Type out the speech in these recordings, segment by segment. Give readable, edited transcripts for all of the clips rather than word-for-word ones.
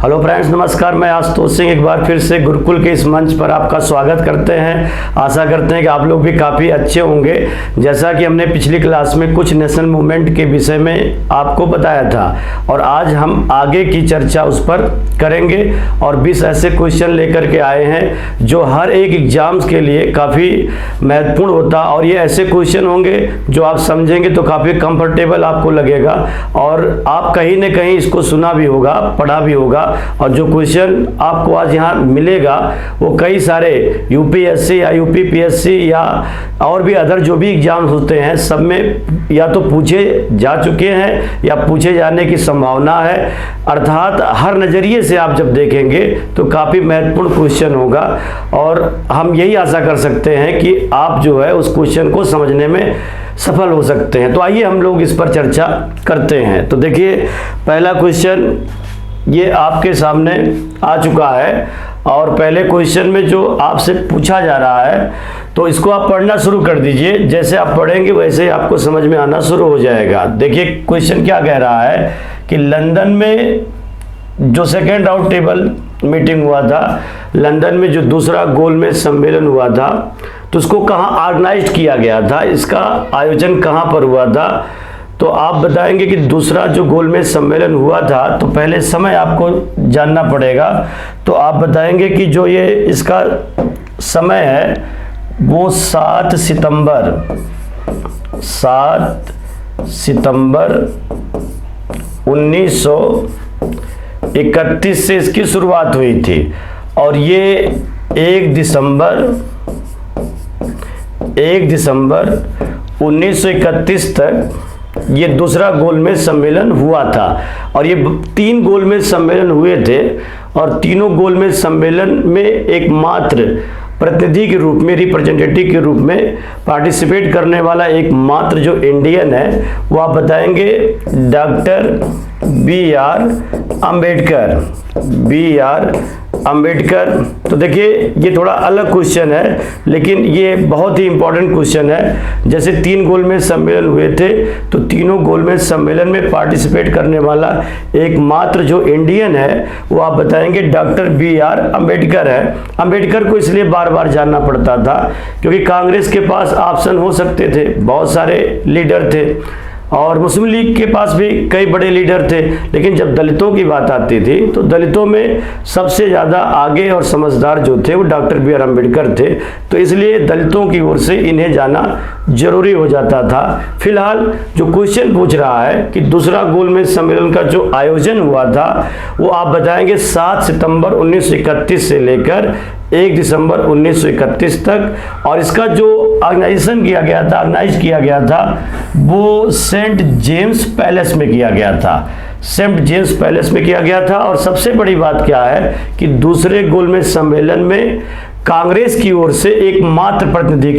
Hello friends, नमस्कार। मैं आशुतोष सिंह एक बार फिर से गुरुकुल के इस मंच पर आपका स्वागत करते हैं। आशा करते हैं कि आप लोग भी काफ़ी अच्छे होंगे। जैसा कि हमने पिछली क्लास में कुछ नेशनल मूवमेंट के विषय में आपको बताया था और आज हम आगे की चर्चा उस पर करेंगे और 20 ऐसे क्वेश्चन लेकर के आए हैं जो हर एक एग्जाम्स के लिए काफ़ी महत्वपूर्ण होता और ये ऐसे क्वेश्चन होंगे जो आप समझेंगे तो काफ़ी कंफर्टेबल आपको लगेगा और आप कहीं न कहीं इसको सुना भी होगा, पढ़ा भी होगा। और जो क्वेश्चन आपको आज यहाँ मिलेगा वो कई सारे यूपीएससी या यूपीपीएससी या और भी अदर जो भी एग्जाम्स होते हैं सब में या तो पूछे जा चुके हैं या पूछे जाने की संभावना है। अर्थात हर नज़रिए से आप जब देखेंगे तो काफ़ी महत्वपूर्ण क्वेश्चन होगा और हम यही आशा कर सकते हैं कि आप जो है उस क्वेश्चन को समझने में सफल हो सकते हैं। तो आइए हम लोग इस पर चर्चा करते हैं। तो देखिए, पहला क्वेश्चन ये आपके सामने आ चुका है और पहले क्वेश्चन में जो आपसे पूछा जा रहा है तो इसको आप पढ़ना शुरू कर दीजिए। जैसे आप पढ़ेंगे वैसे ही आपको समझ में आना शुरू हो जाएगा। देखिए क्वेश्चन क्या कह रहा है कि लंदन में जो सेकेंड राउंड टेबल मीटिंग हुआ था, लंदन में जो दूसरा गोलमेज सम्मेलन हुआ था, तो उसको कहाँ ऑर्गेनाइज किया गया था, इसका आयोजन कहाँ पर हुआ था। तो आप बताएंगे कि दूसरा जो गोलमेज सम्मेलन हुआ था, तो पहले समय आपको जानना पड़ेगा। तो आप बताएंगे कि जो ये इसका समय है वो 7 सितंबर 1931 से इसकी शुरुआत हुई थी और ये 1 दिसंबर 1931 तक ये दूसरा गोलमेज सम्मेलन हुआ था। और ये 3 गोलमेज सम्मेलन हुए थे और तीनों गोलमेज सम्मेलन में एकमात्र प्रतिनिधि के रूप में, रिप्रेजेंटेटिव के रूप में पार्टिसिपेट करने वाला एकमात्र जो इंडियन है वो आप बताएंगे डॉक्टर B.R. अम्बेडकर। तो देखिए ये थोड़ा अलग क्वेश्चन है लेकिन ये बहुत ही इंपॉर्टेंट क्वेश्चन है। जैसे 3 गोलमेज सम्मेलन हुए थे तो तीनों गोलमेज सम्मेलन में पार्टिसिपेट करने वाला एकमात्र जो इंडियन है वो आप बताएंगे डॉक्टर B.R. अम्बेडकर है। अम्बेडकर को इसलिए बार बार जानना पड़ता था क्योंकि कांग्रेस के पास ऑप्शन हो सकते थे, बहुत सारे लीडर थे और मुस्लिम लीग के पास भी कई बड़े लीडर थे, लेकिन जब दलितों की बात आती थी तो दलितों में सबसे ज़्यादा आगे और समझदार जो थे वो डॉक्टर B.R. अम्बेडकर थे। तो इसलिए दलितों की ओर से इन्हें जाना जरूरी हो जाता था। फिलहाल जो क्वेश्चन पूछ रहा है कि दूसरा गोलमेज सम्मेलन का जो आयोजन हुआ था वो आप बताएंगे 7 सितंबर 1931 से लेकर 1 दिसंबर 1931 तक और इसका जो ऑर्गेनाइज किया गया था वो सेंट जेम्स पैलेस में किया गया था। और सबसे बड़ी बात क्या है कि दूसरे गोलमेज सम्मेलन में कांग्रेस की ओर से एकमात्र प्रतिनिधि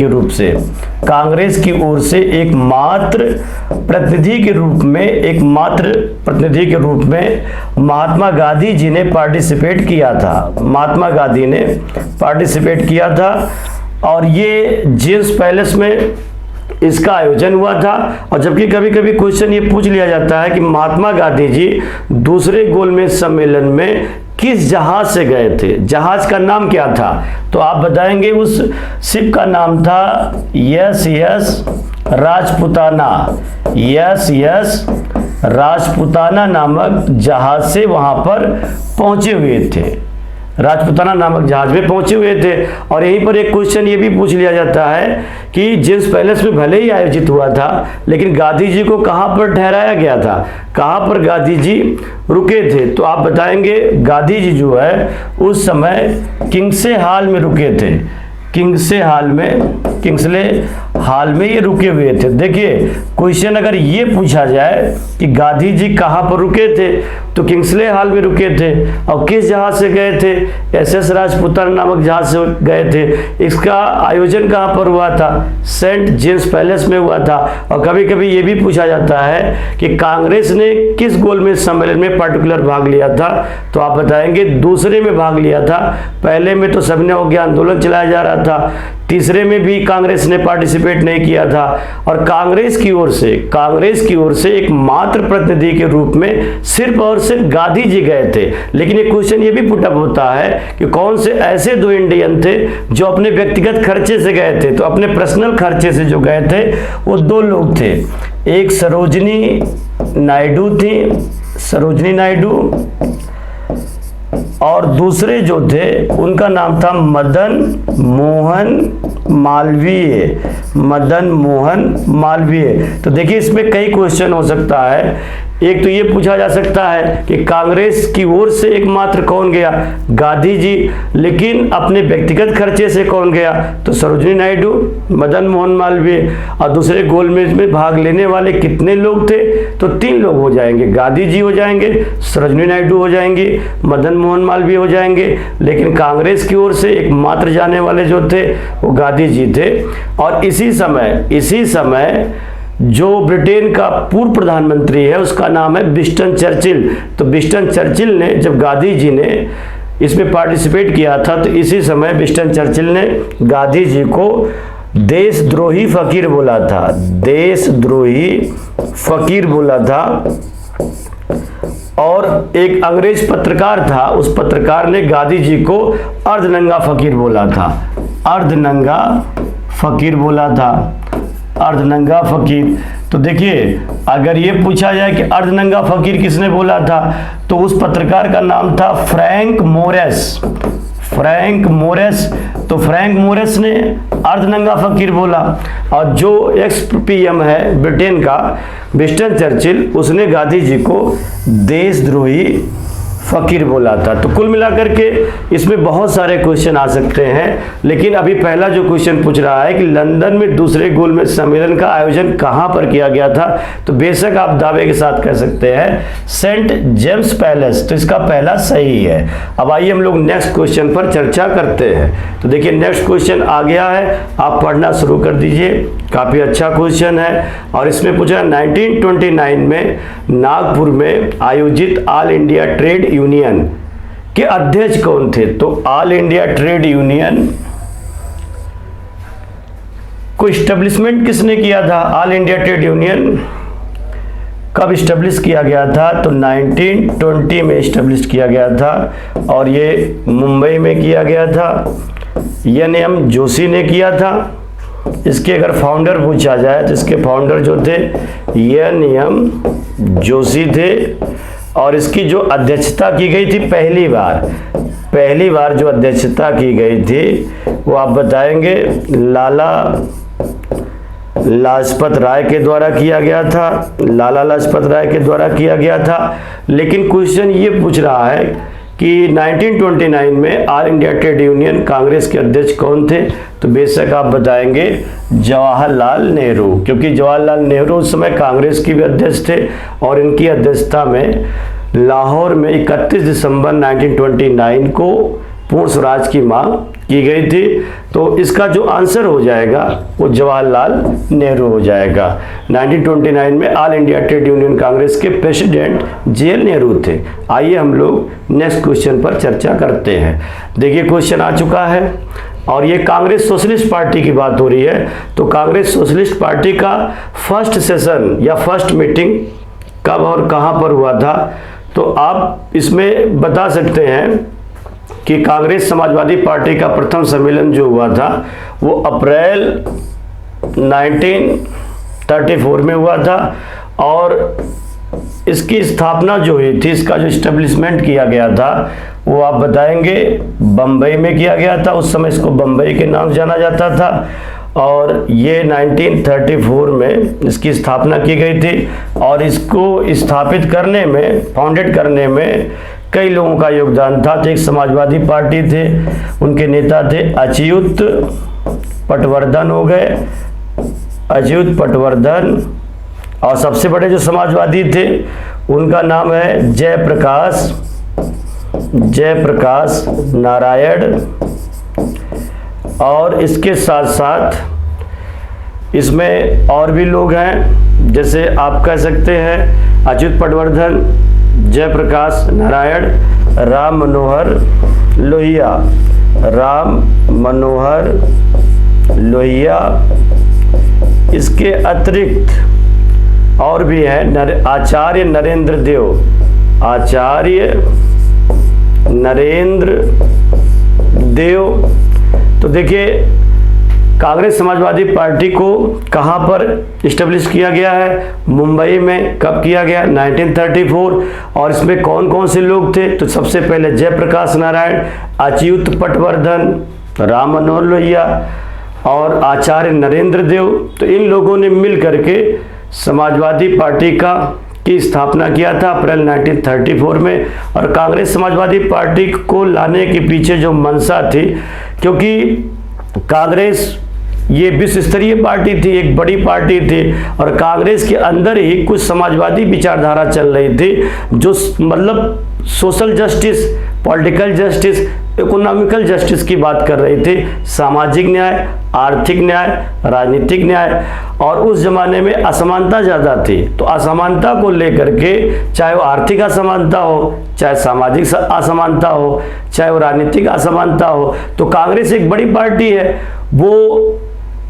के रूप में महात्मा गांधी जी ने पार्टिसिपेट किया था और ये जेम्स पैलेस में इसका आयोजन हुआ था। और जबकि कभी कभी क्वेश्चन ये पूछ लिया जाता है कि महात्मा गांधी जी दूसरे गोलमेज सम्मेलन में किस जहाज से गए थे, जहाज का नाम क्या था। तो आप बताएंगे उस शिप का नाम था SS राजपुताना नामक जहाज से वहां पर पहुंचे हुए थे, राजपुताना नामक जहाज में पहुंचे हुए थे। और यहीं पर एक क्वेश्चन ये भी पूछ लिया जाता है कि जेम्स पैलेस में भले ही आयोजित हुआ था लेकिन गांधी जी को कहां पर ठहराया गया था, कहां पर गांधी जी रुके थे। तो आप बताएंगे गांधी जी जो है उस समय किंग्सले हाल में रुके थे, किंग्सले हाल में ये रुके हुए थे। देखिए क्वेश्चन अगर ये पूछा जाए कि गांधी जी कहाँ पर रुके थे तो किंग्सले हाल में रुके थे और किस जहाज से गए थे, SS राजपुताना नामक जहाज से गए थे। इसका आयोजन कहाँ पर हुआ था, सेंट जेम्स पैलेस में हुआ था। और कभी कभी ये भी पूछा जाता है कि कांग्रेस ने किस गोलमेज सम्मेलन में पर्टिकुलर भाग लिया था, तो आप बताएंगे दूसरे में भाग लिया था। पहले में तो सबने हो गया आंदोलन चलाया जा रहा था, तीसरे में भी कांग्रेस ने पार्टिसिपेट नहीं किया था, और कांग्रेस की ओर से एक मात्र प्रतिनिधि के रूप में सिर्फ और सिर्फ गांधी जी गए थे। लेकिन एक क्वेश्चन ये भी पुटअप होता है कि कौन से ऐसे दो इंडियन थे जो अपने व्यक्तिगत खर्चे से गए थे। तो अपने पर्सनल खर्चे से जो गए थे वो दो लोग थे, एक सरोजनी नायडू थी, सरोजनी नायडू, और दूसरे जो थे उनका नाम था मदन मोहन मालवीय, मदन मोहन मालवीय। तो देखिए इसमें कई क्वेश्चन हो सकता है। एक तो ये पूछा जा सकता है कि कांग्रेस की ओर से एकमात्र कौन गया, गांधी जी, लेकिन अपने व्यक्तिगत खर्चे से कौन गया, तो सरोजनी नायडू, मदन मोहन मालवीय। और दूसरे गोलमेज में भाग लेने वाले कितने लोग थे, तो 3 लोग हो जाएंगे, गांधी जी हो जाएंगे, सरोजनी नायडू हो जाएंगी, मदन मोहन मालवीय हो जाएंगे। लेकिन कांग्रेस की ओर से एकमात्र जाने वाले जो थे वो गांधी जी थे। और इसी समय जो ब्रिटेन का पूर्व प्रधानमंत्री है उसका नाम है विंस्टन चर्चिल। तो विंस्टन चर्चिल ने, जब गांधी जी ने इसमें पार्टिसिपेट किया था, तो इसी समय विंस्टन चर्चिल ने गांधी जी को देशद्रोही फकीर बोला था, देशद्रोही फकीर बोला था। और एक अंग्रेज पत्रकार था, उस पत्रकार ने गांधी जी को अर्धनंगा फकीर बोला था, अर्धनंगा फकीर बोला था, अर्धनंगा फकीर। तो देखिए अगर ये पूछा जाए कि अर्धनंगा फकीर किसने बोला था, तो उस पत्रकार का नाम था फ्रैंक मोरेस, फ्रैंक मोरेस। तो फ्रैंक मोरेस ने अर्धनंगा फकीर बोला, और जो एक्स पीएम है ब्रिटेन का विंस्टन चर्चिल, उसने गांधी जी को देशद्रोही फकीर बोला था। तो कुल मिलाकर के इसमें बहुत सारे क्वेश्चन आ सकते हैं। लेकिन अभी पहला जो क्वेश्चन पूछ रहा है कि लंदन में दूसरे गोलमेज सम्मेलन का आयोजन कहां पर किया गया था, तो बेशक आप दावे के साथ कह सकते हैं सेंट जेम्स पैलेस। तो इसका पहला सही है। अब आइए हम लोग नेक्स्ट क्वेश्चन पर चर्चा करते हैं। तो देखिए नेक्स्ट क्वेश्चन आ गया है, आप पढ़ना शुरू कर दीजिए। काफी अच्छा क्वेश्चन है, और इसमें पूछा 1929 में नागपुर में आयोजित ऑल इंडिया ट्रेड यूनियन के अध्यक्ष कौन थे। तो ऑल इंडिया ट्रेड यूनियन को इस्टेब्लिशमेंट किसने किया था, ऑल इंडिया ट्रेड यूनियन कब इस्टेब्लिश किया गया था, तो 1920 में इस्टेब्लिश किया गया था, और ये मुंबई में किया गया था, एन.एम. जोशी ने किया था। इसके अगर फाउंडर पूछा जाए तो इसके फाउंडर जो थे एन.एम. जोशी थे, और इसकी जो अध्यक्षता की गई थी पहली बार जो अध्यक्षता की गई थी वो आप बताएंगे लाला लाजपत राय के द्वारा किया गया था, लाला लाजपत राय के द्वारा किया गया था। लेकिन क्वेश्चन ये पूछ रहा है कि 1929 में all India trade union Congress के अध्यक्ष कौन थे, तो बेशक आप बताएंगे जवाहरलाल नेहरू, क्योंकि जवाहरलाल नेहरू उस समय कांग्रेस की भी अध्यक्ष थे, और इनकी अध्यक्षता में लाहौर में 31 दिसंबर 1929 को पूर्ण स्वराज की मांग की गई थी। तो इसका जो आंसर हो जाएगा वो जवाहरलाल नेहरू हो जाएगा। 1929 में all India trade union Congress के प्रेसिडेंट जे.एल. नेहरू थे। आइए हम लोग नेक्स्ट क्वेश्चन पर चर्चा करते हैं। देखिए क्वेश्चन आ चुका है, और ये कांग्रेस सोशलिस्ट पार्टी की बात हो रही है। तो कांग्रेस सोशलिस्ट पार्टी का फर्स्ट सेशन या फर्स्ट मीटिंग कब और कहां पर हुआ था, तो आप इसमें बता सकते हैं कि कांग्रेस समाजवादी पार्टी का प्रथम सम्मेलन जो हुआ था वो अप्रैल 1934 में हुआ था, और इसकी स्थापना जो हुई थी, इसका जो इस्टेब्लिशमेंट किया गया था वो आप बताएंगे बम्बई में किया गया था। उस समय इसको बम्बई के नाम जाना जाता था, और ये 1934 में इसकी स्थापना की गई थी। और इसको स्थापित करने में, फाउंडेड करने में कई लोगों का योगदान था। तो एक समाजवादी पार्टी थे, उनके नेता थे अच्युत पटवर्धन हो गए, अच्युत पटवर्धन। और सबसे बड़े जो समाजवादी थे उनका नाम है जयप्रकाश नारायण। और इसके साथ साथ इसमें और भी लोग हैं, जैसे आप कह सकते हैं अच्युत पटवर्धन, जयप्रकाश नारायण, राम मनोहर लोहिया, राम मनोहर लोहिया। इसके अतिरिक्त और भी है आचार्य नरेंद्र देव। आचार्य नरेंद्र देव। तो देखिए, कांग्रेस समाजवादी पार्टी को कहाँ पर इस्टेब्लिश किया गया है? मुंबई में। कब किया गया? 1934। और इसमें कौन कौन से लोग थे? तो सबसे पहले जयप्रकाश नारायण, अच्युत पटवर्धन, राम मनोहर लोहिया और आचार्य नरेंद्र देव। तो इन लोगों ने मिल करके समाजवादी पार्टी की स्थापना किया था अप्रैल 1934 में। और कांग्रेस समाजवादी पार्टी को लाने के पीछे जो मंशा थी, क्योंकि कांग्रेस ये विश्व स्तरीय पार्टी थी, एक बड़ी पार्टी थी, और कांग्रेस के अंदर ही कुछ समाजवादी विचारधारा चल रही थी, जो मतलब social justice, political justice, economical justice की बात कर रही थी। सामाजिक न्याय, आर्थिक न्याय, राजनीतिक न्याय। और उस जमाने में असमानता ज़्यादा थी, तो असमानता को लेकर के, चाहे वो आर्थिक असमानता हो, चाहे सामाजिक असमानता हो, चाहे वो राजनीतिक असमानता हो, तो कांग्रेस एक बड़ी पार्टी है। वो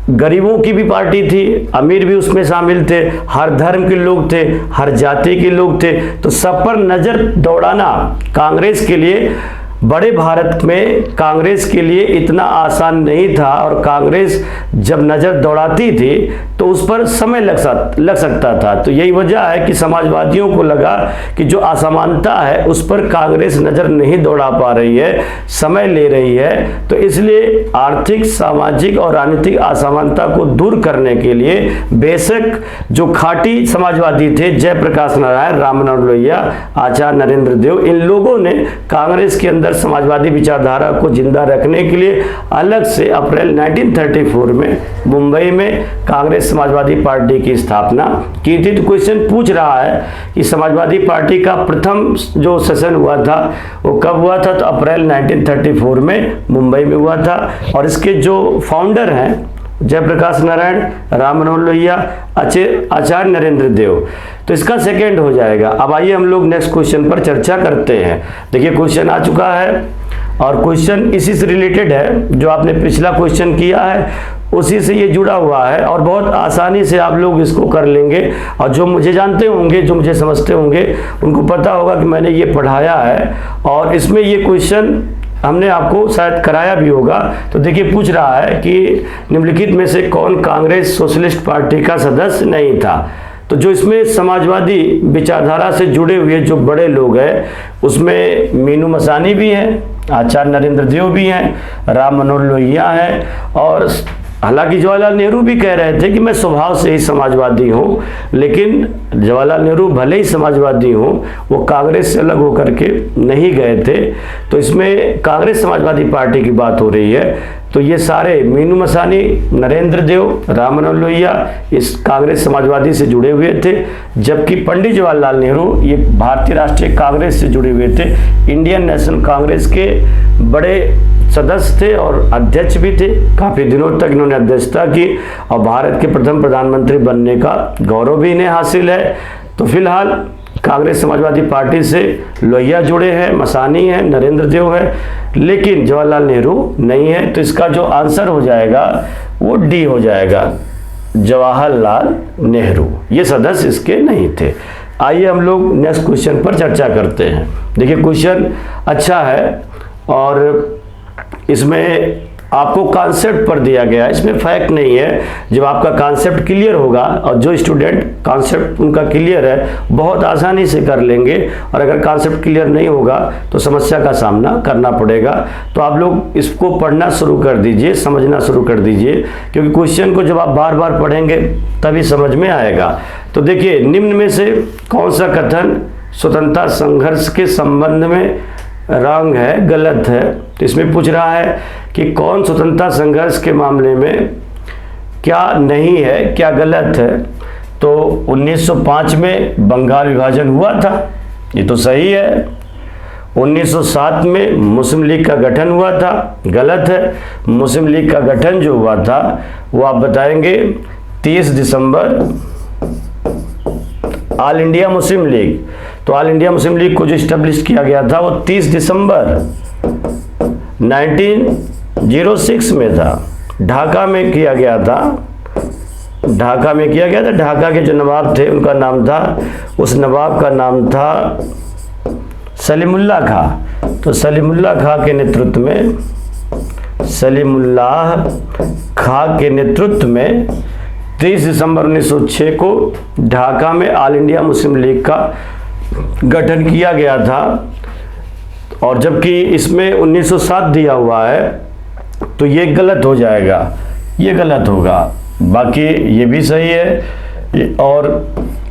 गरीबों की भी पार्टी थी, अमीर भी उसमें शामिल थे, हर धर्म के लोग थे, हर जाति के लोग थे। तो सब पर नज़र दौड़ाना कांग्रेस के लिए, बड़े भारत में कांग्रेस के लिए इतना आसान नहीं था। और कांग्रेस जब नज़र दौड़ाती थी तो उस पर समय लग सकता था। तो यही वजह है कि समाजवादियों को लगा कि जो असमानता है उस पर कांग्रेस नज़र नहीं दौड़ा पा रही है, समय ले रही है। तो इसलिए आर्थिक, सामाजिक और राजनीतिक असमानता को दूर करने के लिए बेशक जो खाटी समाजवादी थे, जयप्रकाश नारायण, राम मनोहर लोहिया, आचार्य नरेंद्र देव, इन लोगों ने कांग्रेस के अंदर समाजवादी विचारधारा को जिंदा रखने के लिए अलग से अप्रैल 1934 में मुंबई में कांग्रेस समाजवादी पार्टी की स्थापना की थी। तो क्वेश्चन पूछ रहा है कि समाजवादी पार्टी का प्रथम जो सेशन हुआ था वो कब हुआ था? तो अप्रैल 1934 में मुंबई में हुआ था। और इसके जो फाउंडर हैं जयप्रकाश नारायण, राम मनोहर लोहिया, आचार्य नरेंद्र देव। तो इसका सेकंड हो जाएगा। अब आइए हम लोग नेक्स्ट क्वेश्चन पर चर्चा करते हैं। देखिए, क्वेश्चन आ चुका है और क्वेश्चन इसी से रिलेटेड है, जो आपने पिछला क्वेश्चन किया है उसी से ये जुड़ा हुआ है, और बहुत आसानी से आप लोग इसको कर लेंगे। और जो मुझे जानते होंगे, जो मुझे समझते होंगे, उनको पता होगा कि मैंने ये पढ़ाया है और इसमें ये क्वेश्चन हमने आपको शायद कराया भी होगा। तो देखिए, पूछ रहा है कि निम्नलिखित में से कौन कांग्रेस सोशलिस्ट पार्टी का सदस्य नहीं था? तो जो इसमें समाजवादी विचारधारा से जुड़े हुए जो बड़े लोग हैं, उसमें मीनू मसानी भी हैं, आचार्य नरेंद्र देव भी हैं, राम मनोहर लोहिया हैं, और हालांकि जवाहरलाल नेहरू भी कह रहे थे कि मैं स्वभाव से ही समाजवादी हूँ, लेकिन जवाहरलाल नेहरू भले ही समाजवादी हों, वो कांग्रेस से अलग होकर के नहीं गए थे। तो इसमें कांग्रेस समाजवादी पार्टी की बात हो रही है। तो ये सारे मीनू मसानी, नरेंद्र देव, राम मनोहर लोहिया इस कांग्रेस समाजवादी से जुड़े हुए थे, जबकि पंडित जवाहरलाल नेहरू ये भारतीय राष्ट्रीय कांग्रेस से जुड़े हुए थे, इंडियन नेशनल कांग्रेस के बड़े सदस्य थे और अध्यक्ष भी थे। काफ़ी दिनों तक इन्होंने अध्यक्षता की और भारत के प्रथम प्रधानमंत्री बनने का गौरव भी इन्हें हासिल है। तो फिलहाल कांग्रेस समाजवादी पार्टी से लोहिया जुड़े हैं, मसानी हैं, नरेंद्र देव है, लेकिन जवाहरलाल नेहरू नहीं है। तो इसका जो आंसर हो जाएगा वो डी हो जाएगा, जवाहरलाल नेहरू। ये सदस्य इसके नहीं थे। आइए हम लोग नेक्स्ट क्वेश्चन पर चर्चा करते हैं। देखिए, क्वेश्चन अच्छा है और इसमें आपको कॉन्सेप्ट पर दिया गया है, इसमें फैक्ट नहीं है। जब आपका कॉन्सेप्ट क्लियर होगा, और जो स्टूडेंट कॉन्सेप्ट उनका क्लियर है बहुत आसानी से कर लेंगे, और अगर कॉन्सेप्ट क्लियर नहीं होगा तो समस्या का सामना करना पड़ेगा। तो आप लोग इसको पढ़ना शुरू कर दीजिए, समझना शुरू कर दीजिए, क्योंकि क्वेश्चन को जब आप बार बार पढ़ेंगे तभी समझ में आएगा। तो देखिए, निम्न में से कौन सा कथन स्वतंत्रता संघर्ष के संबंध में रॉन्ग है, गलत है? तो इसमें पूछ रहा है कि कौन स्वतंत्रता संघर्ष के मामले में क्या नहीं है, क्या गलत है? तो 1905 में बंगाल विभाजन हुआ था, ये तो सही है। 1907 में मुस्लिम लीग का गठन हुआ था, गलत है। मुस्लिम लीग का गठन जो हुआ था वो आप बताएंगे 30 दिसंबर, ऑल इंडिया मुस्लिम लीग। तो ऑल इंडिया मुस्लिम लीग को जो इस्टेब्लिश किया गया था वो 30 दिसंबर 1906 में था। ढाका में किया गया था। ढाका में किया गया था। ढाका के जो नवाब थे उनका नाम था, उस नवाब का नाम था सलीमुल्लाह खां। तो सलीमुल्लाह खां के नेतृत्व में, सलीमुल्लाह खां के नेतृत्व में 30 दिसंबर 1906 को ढाका में ऑल इंडिया मुस्लिम लीग का गठन किया गया था। और जबकि इसमें 1907 दिया हुआ है तो ये गलत हो जाएगा, ये गलत होगा। बाकी ये भी सही है और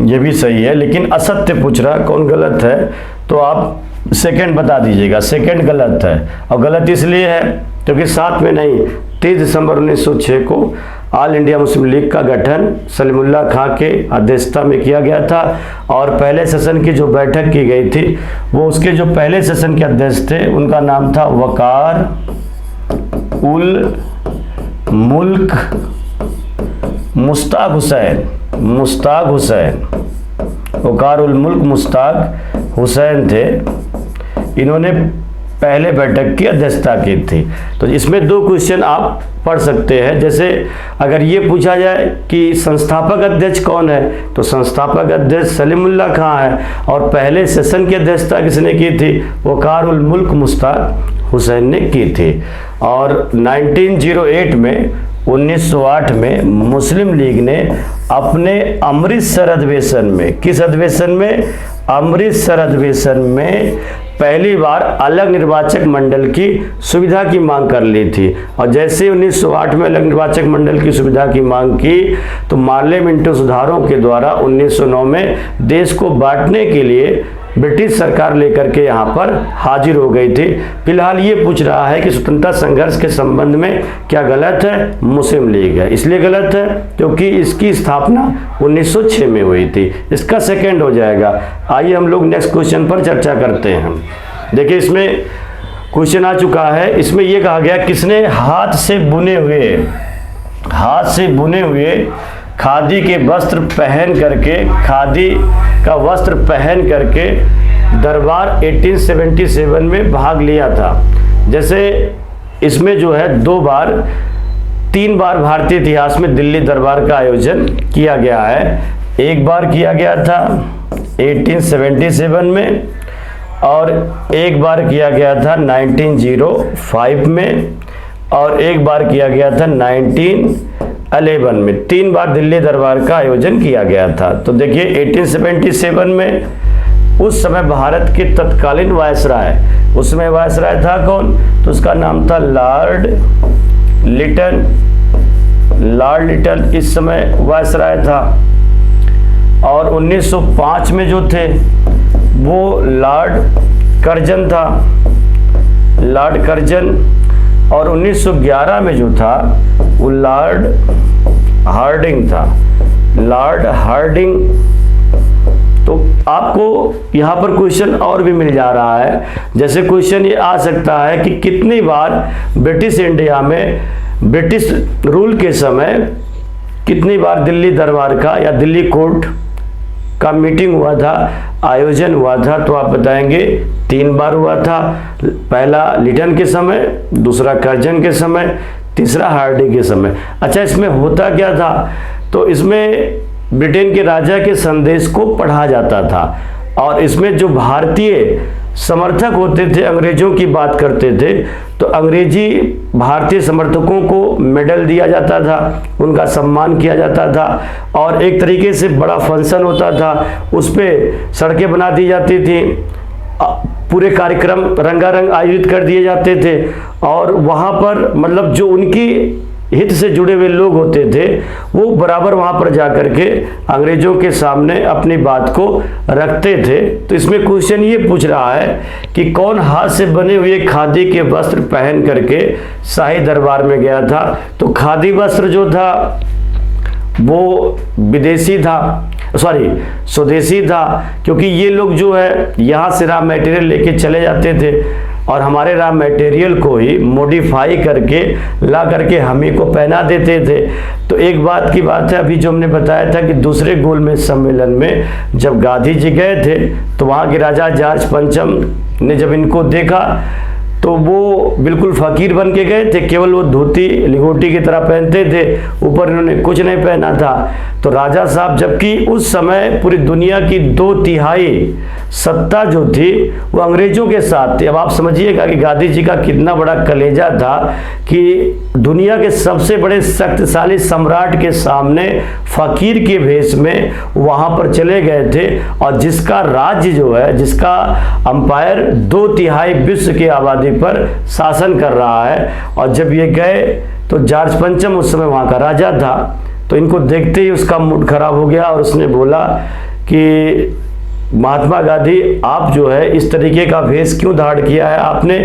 ये भी सही है, लेकिन असत्य पूछ रहा कौन गलत है, तो आप सेकंड बता दीजिएगा। सेकंड गलत है, और गलत इसलिए है क्योंकि 7 में नहीं, 30 दिसंबर 1906 को ऑल इंडिया मुस्लिम लीग का गठन सलीमुल्लाह खां के अध्यक्षता में किया गया था। और पहले सेशन की जो बैठक की गई थी, वो उसके जो पहले सेशन के अध्यक्ष थे उनका नाम था वकार उल मुल्क मुश्ताक हुसैन। मुश्ताक हुसैन, वकार उल मुल्क मुश्ताक हुसैन थे। इन्होंने पहले बैठक की अध्यक्षता की थी। तो इसमें 2 क्वेश्चन आप पढ़ सकते हैं। जैसे अगर ये पूछा जाए कि संस्थापक अध्यक्ष कौन है, तो संस्थापक अध्यक्ष सलीमुल्लाह खां है, और पहले सेशन की अध्यक्षता किसने की थी? वकार उल मुल्क मुश्ताक हुसैन ने की थी। और 1908 में मुस्लिम लीग ने अपने अमृतसर अधिवेशन में, किस अधिवेशन में? अमृतसर अधिवेशन में पहली बार अलग निर्वाचक मंडल की सुविधा की मांग कर ली थी। और जैसे 1908 में अलग निर्वाचक मंडल की सुविधा की मांग की, तो मार्ले मिंटो सुधारों के द्वारा 1909 में देश को बांटने के लिए ब्रिटिश सरकार लेकर के यहाँ पर हाजिर हो गई थी। फिलहाल ये पूछ रहा है कि स्वतंत्रता संघर्ष के संबंध में क्या गलत है? मुस्लिम लीग है। इसलिए गलत है क्योंकि इसकी स्थापना 1906 में हुई थी। इसका सेकंड हो जाएगा। आइए हम लोग नेक्स्ट क्वेश्चन पर चर्चा करते हैं। देखिए इसमें क्वेश्चन आ चुका है। इसमें यह कहा गया किसने हाथ से बुने हुए खादी के वस्त्र पहन करके, खादी का वस्त्र पहन करके दरबार 1877 में भाग लिया था। जैसे इसमें जो है 3 बार भारतीय इतिहास में दिल्ली दरबार का आयोजन किया गया है। एक बार किया गया था 1877 में, और एक बार किया गया था 1905 में, और एक बार किया गया था 1911 में। 3 बार दिल्ली दरबार का आयोजन किया गया था। तो देखिए 1877 में उस समय भारत के तत्कालीन वायसराय, उसमें वायसराय था कौन? तो उसका नाम था लॉर्ड लिटन। इस समय वायसराय था। और 1905 में जो थे वो लॉर्ड कर्जन था, लॉर्ड कर्जन। और 1911 में जो था वो लॉर्ड हार्डिंग था, लॉर्ड हार्डिंग। तो आपको यहाँ पर क्वेश्चन और भी मिल जा रहा है। जैसे क्वेश्चन ये आ सकता है कि कितनी बार ब्रिटिश इंडिया में ब्रिटिश रूल के समय कितनी बार दिल्ली दरबार का या दिल्ली कोर्ट का मीटिंग हुआ था, आयोजन हुआ था? तो आप बताएंगे 3 बार हुआ था। पहला लिटन के समय, दूसरा कर्जन के समय, तीसरा हार्डी के समय। अच्छा, इसमें होता क्या था? तो इसमें ब्रिटेन के राजा के संदेश को पढ़ा जाता था, और इसमें जो भारतीय समर्थक होते थे अंग्रेजों की बात करते थे, तो अंग्रेजी भारतीय समर्थकों को मेडल दिया जाता था, उनका सम्मान किया जाता था, और एक तरीके से बड़ा फंक्शन होता था। उस पर सड़कें बना दी जाती थी, पूरे कार्यक्रम रंगारंग आयोजित कर दिए जाते थे, और वहाँ पर मतलब जो उनकी हित से जुड़े हुए लोग होते थे वो बराबर वहाँ पर जाकर के अंग्रेजों के सामने अपनी बात को रखते थे। तो इसमें क्वेश्चन ये पूछ रहा है कि कौन हाथ से बने हुए खादी के वस्त्र पहन करके शाही दरबार में गया था? तो खादी वस्त्र जो था वो विदेशी था, स्वदेशी था, क्योंकि ये लोग जो है यहाँ से रॉ मटेरियल लेके चले जाते थे और हमारे रॉ मटेरियल को ही मॉडिफाई करके ला करके हम ही को पहना देते थे। तो एक बात की बात है, अभी जो हमने बताया था कि दूसरे गोलमेज सम्मेलन में जब गांधी जी गए थे तो वहाँ के राजा जॉर्ज पंचम ने जब इनको देखा तो वो बिल्कुल फ़कीर बन के गए थे, केवल वो धोती लिंगोटी की तरह पहनते थे, ऊपर इन्होंने कुछ नहीं पहना था। तो राजा साहब, जबकि उस समय पूरी दुनिया की 2/3 सत्ता जो थी वो अंग्रेजों के साथ थी। अब आप समझिएगा कि गांधी जी का कितना बड़ा कलेजा था कि दुनिया के सबसे बड़े शक्तिशाली सम्राट के सामने फकीर के भेष में वहां पर चले गए थे, और जिसका राज्य जो है, जिसका अंपायर 2/3 विश्व की आबादी पर शासन कर रहा है। और जब ये गए तो जॉर्ज पंचम उस समय वहाँ का राजा था, तो इनको देखते ही उसका मूड खराब हो गया और उसने बोला कि महात्मा गांधी, आप जो है इस तरीके का भेष क्यों धारण किया है, आपने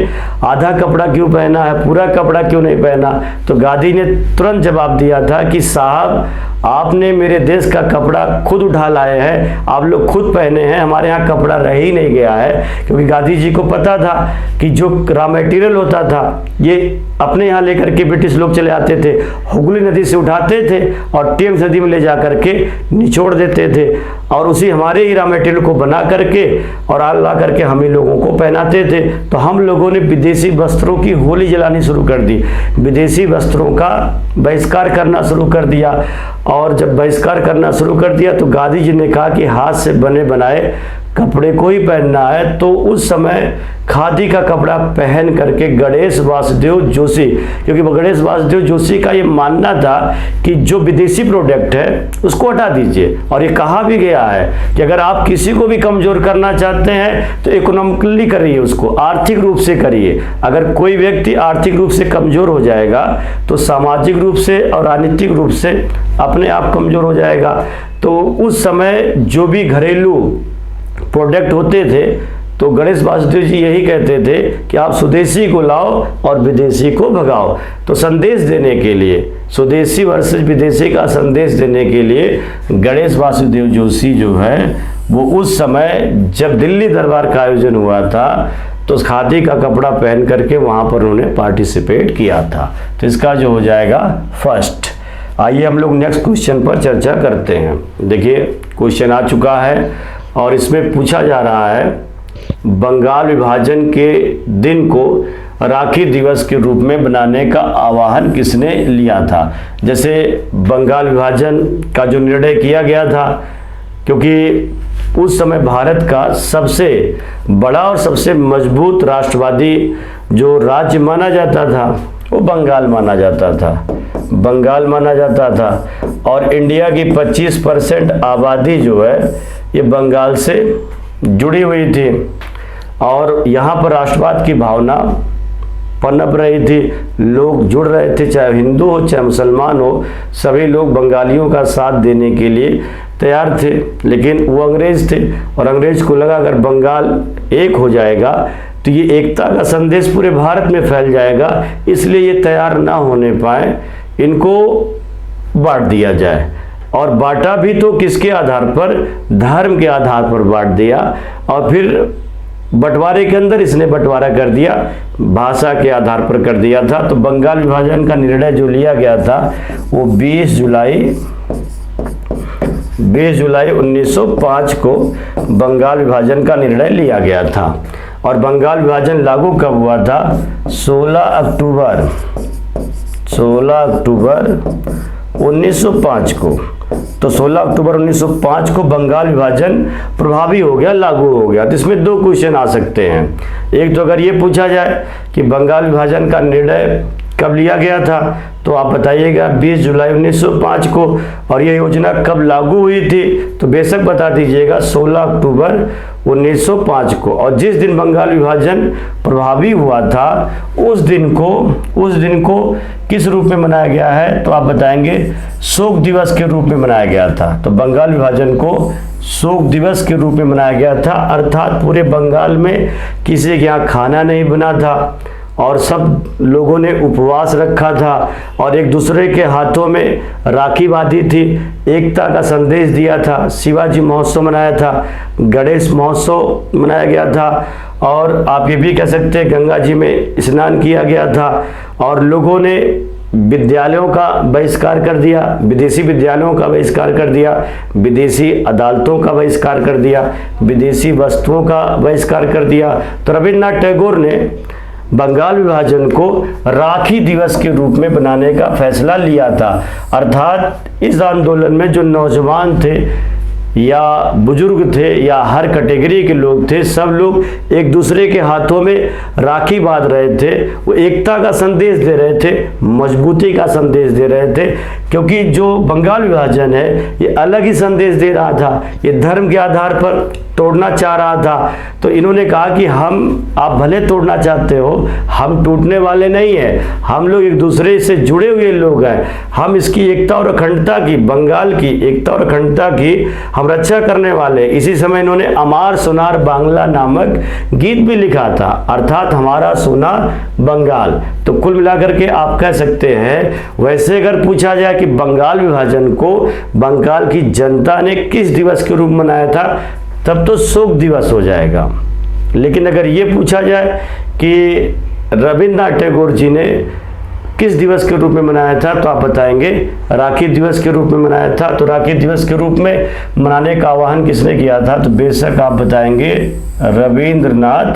आधा कपड़ा क्यों पहना है, पूरा कपड़ा क्यों नहीं पहना। तो गांधी ने तुरंत जवाब दिया था कि साहब, आपने मेरे देश का कपड़ा खुद उठा लाए हैं, आप लोग खुद पहने हैं, हमारे यहाँ कपड़ा रह ही नहीं गया है। क्योंकि गांधी जी को पता था कि जो रॉ मटेरियल होता था ये अपने यहाँ लेकर के ब्रिटिश लोग चले आते थे, हुगली नदी से उठाते थे और टेम्स नदी में ले जा करके निचोड़ देते थे, और उसी हमारे ही रॉ मटेरियल को बना करके और आग ला करके हम ही लोगों को पहनाते थे। तो हम लोगों ने विदेशी वस्त्रों की होली जलानी शुरू कर दी, विदेशी वस्त्रों का बहिष्कार करना शुरू कर दिया। और जब बहिष्कार करना शुरू कर दिया तो गांधी जी ने कहा कि हाथ से बने बनाए कपड़े को ही पहनना है। तो उस समय खादी का कपड़ा पहन करके गणेश वासुदेव जोशी, क्योंकि गणेश वासुदेव जोशी का ये मानना था कि जो विदेशी प्रोडक्ट है उसको हटा दीजिए। और ये कहा भी गया है कि अगर आप किसी को भी कमजोर करना चाहते हैं तो इकोनॉमिकली करिए, उसको आर्थिक रूप से करिए। अगर कोई व्यक्ति आर्थिक रूप से कमजोर हो जाएगा तो सामाजिक रूप से और राजनीतिक रूप से अपने आप कमजोर हो जाएगा। तो उस समय जो भी घरेलू प्रोडक्ट होते थे तो गणेश वासुदेव जी यही कहते थे कि आप स्वदेशी को लाओ और विदेशी को भगाओ। तो संदेश देने के लिए, स्वदेशी वर्सेस विदेशी का संदेश देने के लिए गणेश वासुदेव जोशी जो है वो उस समय जब दिल्ली दरबार का आयोजन हुआ था तो उस खादी का कपड़ा पहन करके वहाँ पर उन्होंने पार्टिसिपेट किया था। तो इसका जो हो जाएगा फर्स्ट। आइए हम लोग नेक्स्ट क्वेश्चन पर चर्चा करते हैं। देखिए क्वेश्चन आ चुका है और इसमें पूछा जा रहा है बंगाल विभाजन के दिन को राखी दिवस के रूप में बनाने का आह्वान किसने लिया था। जैसे बंगाल विभाजन का जो निर्णय किया गया था, क्योंकि उस समय भारत का सबसे बड़ा और सबसे मजबूत राष्ट्रवादी जो राज्य माना जाता था वो बंगाल माना जाता था, बंगाल माना जाता था। और इंडिया की 25% आबादी जो है ये बंगाल से जुड़ी हुई थी और यहाँ पर राष्ट्रवाद की भावना पनप रही थी, लोग जुड़ रहे थे, चाहे हिंदू हो चाहे मुसलमान हो, सभी लोग बंगालियों का साथ देने के लिए तैयार थे। लेकिन वो अंग्रेज थे और अंग्रेज को लगा अगर बंगाल एक हो जाएगा तो ये एकता का संदेश पूरे भारत में फैल जाएगा, इसलिए ये तैयार ना होने पाए, इनको बांट दिया जाए। और बांटा भी तो किसके आधार पर, धर्म के आधार पर बांट दिया। और फिर बंटवारे के अंदर इसने बंटवारा कर दिया, भाषा के आधार पर कर दिया था। तो बंगाल विभाजन का निर्णय जो लिया गया था वो 20 जुलाई 1905 को बंगाल विभाजन का निर्णय लिया गया था। और बंगाल विभाजन लागू कब हुआ था? 16 अक्टूबर 1905 को। तो 16 अक्टूबर 1905 को बंगाल विभाजन प्रभावी हो गया, लागू हो गया। तो इसमें दो क्वेश्चन आ सकते हैं। एक तो अगर ये पूछा जाए कि बंगाल विभाजन का निर्णय कब लिया गया था तो आप बताइएगा 20 जुलाई 1905 को, और ये योजना कब लागू हुई थी तो बेशक बता दीजिएगा 16 अक्टूबर 1905 को। और जिस दिन बंगाल विभाजन प्रभावी हुआ था उस दिन को किस रूप में मनाया गया है तो आप बताएंगे शोक दिवस के रूप में मनाया गया था। तो बंगाल विभाजन को शोक दिवस के रूप में मनाया गया था, अर्थात पूरे बंगाल में किसी के यहाँ खाना नहीं बना था और सब लोगों ने उपवास रखा था और एक दूसरे के हाथों में राखी बांधी थी, एकता का संदेश दिया था। शिवाजी महोत्सव मनाया था, गणेश महोत्सव मनाया गया था, और आप ये भी कह सकते हैं गंगा जी में स्नान किया गया था। और लोगों ने विद्यालयों का बहिष्कार कर दिया, विदेशी विद्यालयों का बहिष्कार कर दिया, विदेशी अदालतों का बहिष्कार कर दिया, विदेशी वस्तुओं का बहिष्कार कर दिया। तो रविन्द्रनाथ टैगोर ने बंगाल विभाजन को राखी दिवस के रूप में बनाने का फैसला लिया था। अर्थात इस आंदोलन में जो नौजवान थे या बुजुर्ग थे या हर कैटेगरी के लोग थे, सब लोग एक दूसरे के हाथों में राखी बांध रहे थे। वो एकता का संदेश दे रहे थे, मजबूती का संदेश दे रहे थे, क्योंकि जो बंगाल विभाजन है ये अलग ही संदेश दे रहा था, ये धर्म के आधार पर तोड़ना चाह रहा था। तो इन्होंने कहा कि आप भले तोड़ना चाहते हो, हम टूटने वाले नहीं हैं, हम लोग एक दूसरे से जुड़े हुए लोग हैं, हम इसकी एकता और अखंडता की, बंगाल की एकता और अखंडता की हम रक्षा करने वाले। इसी समय इन्होंने अमार सोनार बांग्ला नामक गीत भी लिखा था, अर्थात हमारा सोना बंगाल। तो कुल मिलाकर के आप कह सकते हैं, वैसे अगर पूछा जाए कि बंगाल विभाजन को बंगाल की जनता ने किस दिवस के रूप में मनाया था, तब तो शोक दिवस हो जाएगा। लेकिन अगर ये पूछा जाए कि रविन्द्रनाथ टैगोर जी ने किस दिवस के रूप में मनाया था, तो आप बताएंगे राखी दिवस के रूप में मनाया था। तो राखी दिवस के रूप में मनाने का आह्वान किसने किया था, तो बेशक आप बताएंगे रविन्द्रनाथ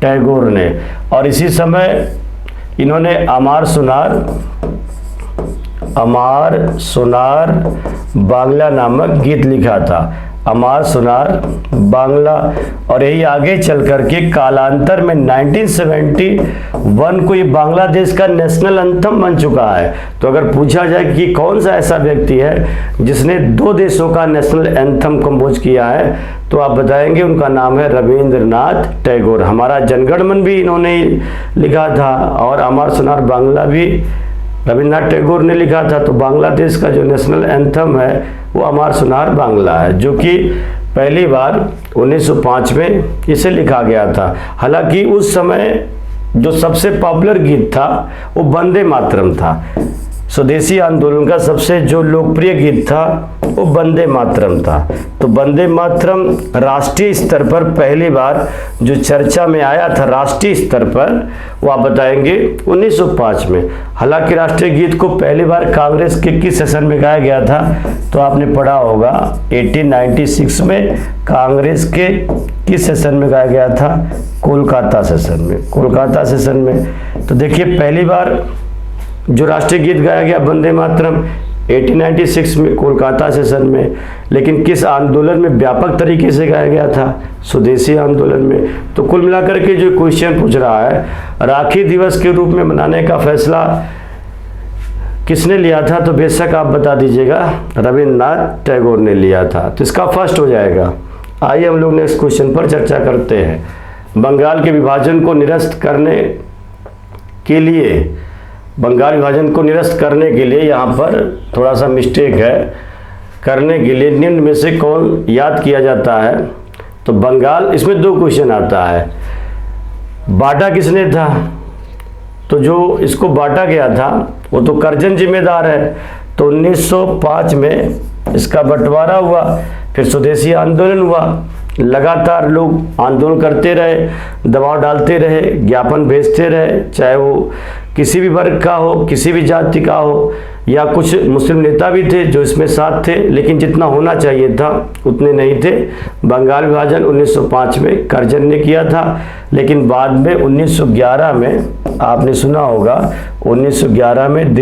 टैगोर ने। और इसी समय इन्होंने अमार सोनार बांग्ला नामक गीत लिखा था, अमार सोनार बांग्ला। और यही आगे चल करके कालांतर में 1971 को ये बांग्लादेश का नेशनल एंथम बन चुका है। तो अगर पूछा जाए कि कौन सा ऐसा व्यक्ति है जिसने 2 देशों का नेशनल एंथम कंपोज किया है, तो आप बताएंगे उनका नाम है रविन्द्रनाथ टैगोर। हमारा जनगण मन भी इन्होंने लिखा था और अमार सोनार बांग्ला भी रविन्द्रनाथ टैगोर ने लिखा था। तो बांग्लादेश का जो नेशनल एंथम है वो अमार सोनार बांग्ला है, जो कि पहली बार 1905 में इसे लिखा गया था। हालांकि उस समय जो सबसे पॉपुलर गीत था वो वंदे मातरम था। स्वदेशी आंदोलन का सबसे जो लोकप्रिय गीत था वो वंदे मातरम था। तो वंदे मातरम राष्ट्रीय स्तर पर पहली बार जो चर्चा में आया था राष्ट्रीय स्तर पर, वो आप बताएंगे 1905 में। हालांकि राष्ट्रीय गीत को पहली बार कांग्रेस के किस सेशन में गाया गया था, तो आपने पढ़ा होगा 1896 में कांग्रेस के किस सेशन में गाया गया था, कोलकाता सेशन में। कोलकाता सेशन में तो देखिए पहली बार जो राष्ट्रीय गीत गाया गया वंदे मातरम 1896 में कोलकाता सेशन में। लेकिन किस आंदोलन में व्यापक तरीके से गाया गया था, स्वदेशी आंदोलन में। तो कुल मिलाकर के जो क्वेश्चन पूछ रहा है, राखी दिवस के रूप में मनाने का फैसला किसने लिया था, तो बेशक आप बता दीजिएगा रविन्द्रनाथ टैगोर ने लिया था। तो इसका फर्स्ट हो जाएगा। आइए हम लोग नेक्स्ट क्वेश्चन पर चर्चा करते हैं। बंगाल के विभाजन को निरस्त करने के लिए, बंगाल विभाजन को निरस्त करने के लिए यहाँ पर थोड़ा सा मिस्टेक है, करने के लिए निम्न में से कौन याद किया जाता है, तो बंगाल, इसमें 2 क्वेश्चन आता है। बांटा किसने था, तो जो इसको बांटा गया था वो तो करजन जिम्मेदार है। तो 1905 में इसका बंटवारा हुआ, फिर स्वदेशी आंदोलन हुआ, लगातार लोग आंदोलन करते रहे, दबाव डालते रहे, ज्ञापन भेजते रहे, चाहे वो किसी भी वर्ग का हो, किसी भी जाति का हो, या कुछ मुस्लिम नेता भी थे जो इसमें साथ थे, लेकिन जितना होना चाहिए था उतने नहीं थे। बंगाल विभाजन 1905 में करजन ने किया था, लेकिन बाद में 1911 में आपने सुना होगा 1911 में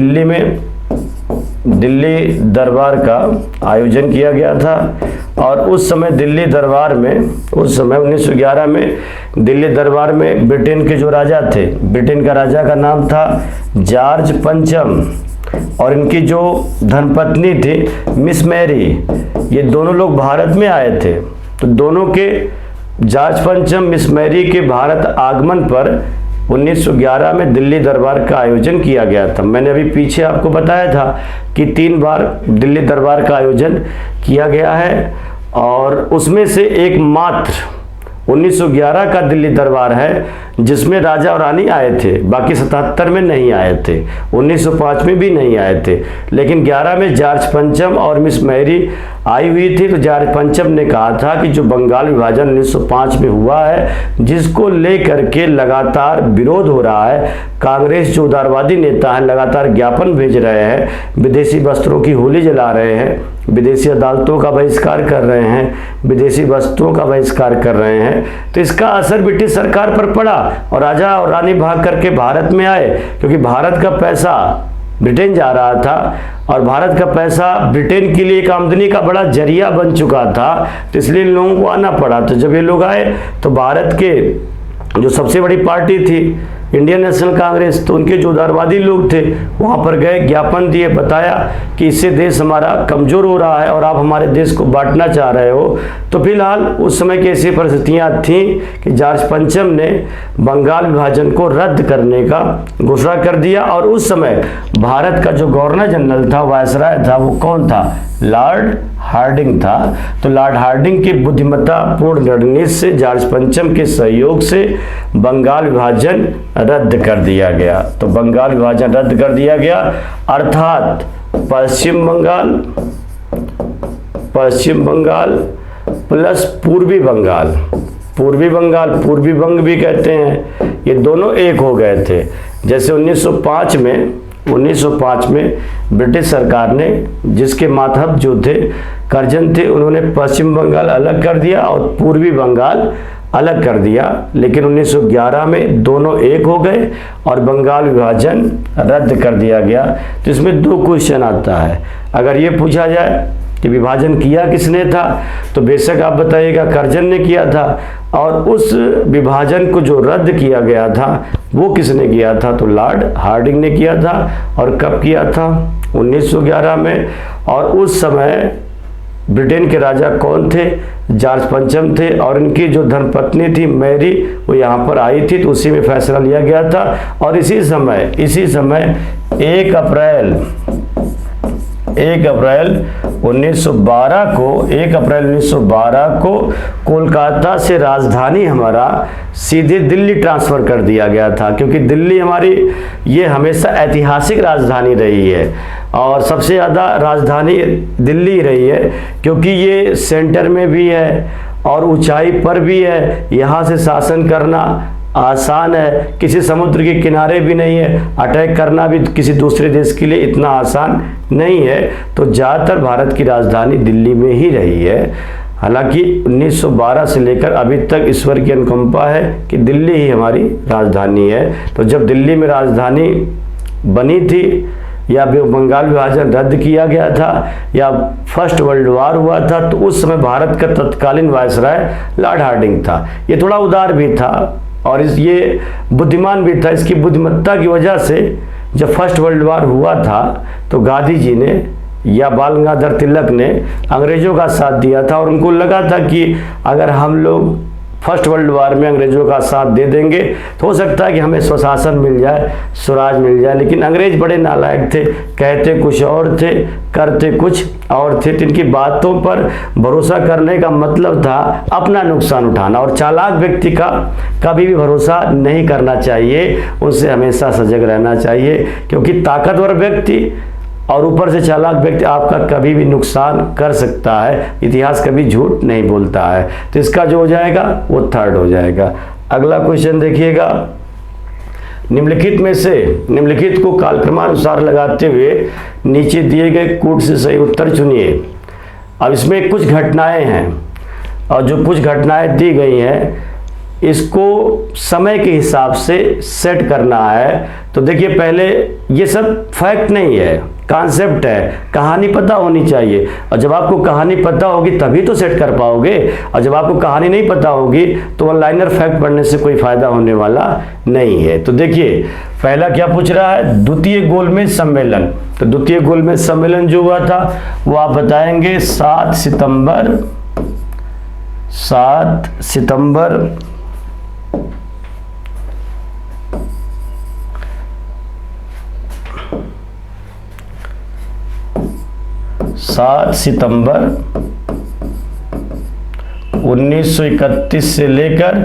दिल्ली दरबार का आयोजन किया गया था। और उस समय दिल्ली दरबार में, उस समय 1911 में दिल्ली दरबार में ब्रिटेन के जो राजा थे, ब्रिटेन का राजा का नाम था जॉर्ज पंचम, और इनकी जो धर्मपत्नी थी मिस मैरी, ये दोनों लोग भारत में आए थे। तो दोनों के, जॉर्ज पंचम मिस मैरी के भारत आगमन पर 1911 में दिल्ली दरबार का आयोजन किया गया था। मैंने अभी पीछे आपको बताया था कि 3 बार दिल्ली दरबार का आयोजन किया गया है, और उसमें से एक मात्र 1911 का दिल्ली दरबार है जिसमें राजा और रानी आए थे, बाकी 77 में नहीं आए थे, 1905 में भी नहीं आए थे। लेकिन 11 में जॉर्ज पंचम और मिस मैरी आई हुई थी। तो जॉर्ज पंचम ने कहा था कि जो बंगाल विभाजन 1905 में हुआ है, जिसको लेकर के लगातार विरोध हो रहा है, कांग्रेस जो उदारवादी नेता हैं लगातार ज्ञापन भेज रहे हैं, विदेशी वस्त्रों की होली जला रहे हैं, विदेशी अदालतों का बहिष्कार कर रहे हैं, विदेशी वस्तुओं का बहिष्कार कर रहे हैं, तो इसका असर ब्रिटिश सरकार पर पड़ा और राजा और रानी भाग करके भारत में आए, क्योंकि भारत का पैसा ब्रिटेन जा रहा था और भारत का पैसा ब्रिटेन के लिए एक आमदनी का बड़ा जरिया बन चुका था, तो इसलिए इन लोगों को आना पड़ा। तो जब ये लोग आए तो भारत के जो सबसे बड़ी पार्टी थी इंडियन नेशनल कांग्रेस, तो उनके जो उदारवादी लोग थे वहाँ पर गए, ज्ञापन दिए, बताया कि इससे देश हमारा कमज़ोर हो रहा है और आप हमारे देश को बांटना चाह रहे हो। तो फिलहाल उस समय की ऐसी परिस्थितियाँ थीं कि जॉर्ज पंचम ने बंगाल विभाजन को रद्द करने का घोषणा कर दिया और उस समय भारत का जो गवर्नर जनरल था, वायसराय था, वो कौन था? लॉर्ड हार्डिंग था। तो लॉर्ड हार्डिंग के बुद्धिमत्तापूर्ण रणनीति से, जॉर्ज पंचम के सहयोग से बंगाल विभाजन रद्द कर दिया गया। तो बंगाल विभाजन रद्द कर दिया गया, अर्थात पश्चिम बंगाल प्लस पूर्वी बंगाल, पूर्वी बंग भी कहते हैं, ये दोनों एक हो गए थे। जैसे 1905 में ब्रिटिश सरकार ने, जिसके मातहत जो थे कर्जन थे, उन्होंने पश्चिम बंगाल अलग कर दिया और पूर्वी बंगाल अलग कर दिया, लेकिन 1911 में दोनों एक हो गए और बंगाल विभाजन रद्द कर दिया गया। तो इसमें दो क्वेश्चन आता है। अगर ये पूछा जाए कि विभाजन किया किसने था, तो बेशक आप बताइएगा कर्जन ने किया था, और उस विभाजन को जो रद्द किया गया था वो किसने किया था? तो लॉर्ड हार्डिंग ने किया था। और कब किया था? 1911 में। और उस समय ब्रिटेन के राजा कौन थे? जॉर्ज पंचम थे, और इनकी जो धर्मपत्नी थी मैरी, वो यहाँ पर आई थी, तो उसी में फैसला लिया गया था। और इसी समय 1 अप्रैल 1912 को कोलकाता से राजधानी हमारा सीधे दिल्ली ट्रांसफ़र कर दिया गया था, क्योंकि दिल्ली हमारी ये हमेशा ऐतिहासिक राजधानी रही है और सबसे ज़्यादा राजधानी दिल्ली रही है, क्योंकि ये सेंटर में भी है और ऊंचाई पर भी है। यहाँ से शासन करना आसान है, किसी समुद्र के किनारे भी नहीं है, अटैक करना भी किसी दूसरे देश के लिए इतना आसान नहीं है। तो ज़्यादातर भारत की राजधानी दिल्ली में ही रही है। हालांकि 1912 से लेकर अभी तक ईश्वर की अनुकंपा है कि दिल्ली ही हमारी राजधानी है। तो जब दिल्ली में राजधानी बनी थी या बंगाल विभाजन रद्द किया गया था या फर्स्ट वर्ल्ड वार हुआ था, तो उस समय भारत का तत्कालीन वायसराय लॉर्ड हार्डिंग था। ये थोड़ा उदार भी था और ये बुद्धिमान भी था। इसकी बुद्धिमत्ता की वजह से जब फर्स्ट वर्ल्ड वार हुआ था तो गांधी जी ने या बाल गंगाधर तिलक ने अंग्रेज़ों का साथ दिया था और उनको लगा था कि अगर हम लोग फर्स्ट वर्ल्ड वार में अंग्रेज़ों का साथ दे देंगे तो हो सकता है कि हमें स्वशासन मिल जाए, स्वराज मिल जाए। लेकिन अंग्रेज़ बड़े नालायक थे, कहते कुछ और थे, करते कुछ और थे। इनकी बातों पर भरोसा करने का मतलब था अपना नुकसान उठाना, और चालाक व्यक्ति का कभी भी भरोसा नहीं करना चाहिए, उनसे हमेशा सजग रहना चाहिए, क्योंकि ताकतवर व्यक्ति और ऊपर से चालाक व्यक्ति आपका कभी भी नुकसान कर सकता है। इतिहास कभी झूठ नहीं बोलता है। तो इसका जो हो जाएगा वो थर्ड हो जाएगा। अगला क्वेश्चन देखिएगा, निम्नलिखित को कालक्रमानुसार लगाते हुए नीचे दिए गए कूट से सही उत्तर चुनिए। अब इसमें कुछ घटनाएं हैं और जो कुछ घटनाएं दी गई हैं इसको समय के हिसाब से सेट करना है। तो देखिए, पहले ये सब फैक्ट नहीं है, कॉन्सेप्ट है, कहानी पता होनी चाहिए। और जब आपको कहानी पता होगी तभी तो सेट कर पाओगे, और जब आपको कहानी नहीं पता होगी तो ऑनलाइनर फैक्ट पढ़ने से कोई फायदा होने वाला नहीं है। तो देखिए, पहला क्या पूछ रहा है? द्वितीय गोलमेज सम्मेलन। तो द्वितीय गोलमेज सम्मेलन जो हुआ था वो आप बताएंगे 7 सितंबर 7 सितंबर 1931 से लेकर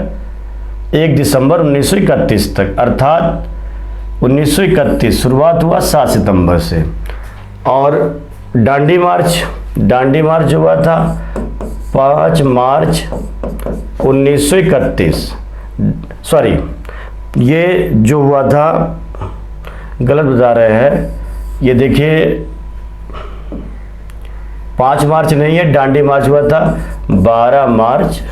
1 दिसंबर 1931 तक, अर्थात 1931 शुरुआत हुआ 7 सितंबर से। और डांडी मार्च दांडी मार्च हुआ था 5 मार्च 1931, सॉरी ये जो हुआ था गलत बता रहे हैं, ये देखिए 5 मार्च नहीं है, दांडी मार्च हुआ था 12 मार्च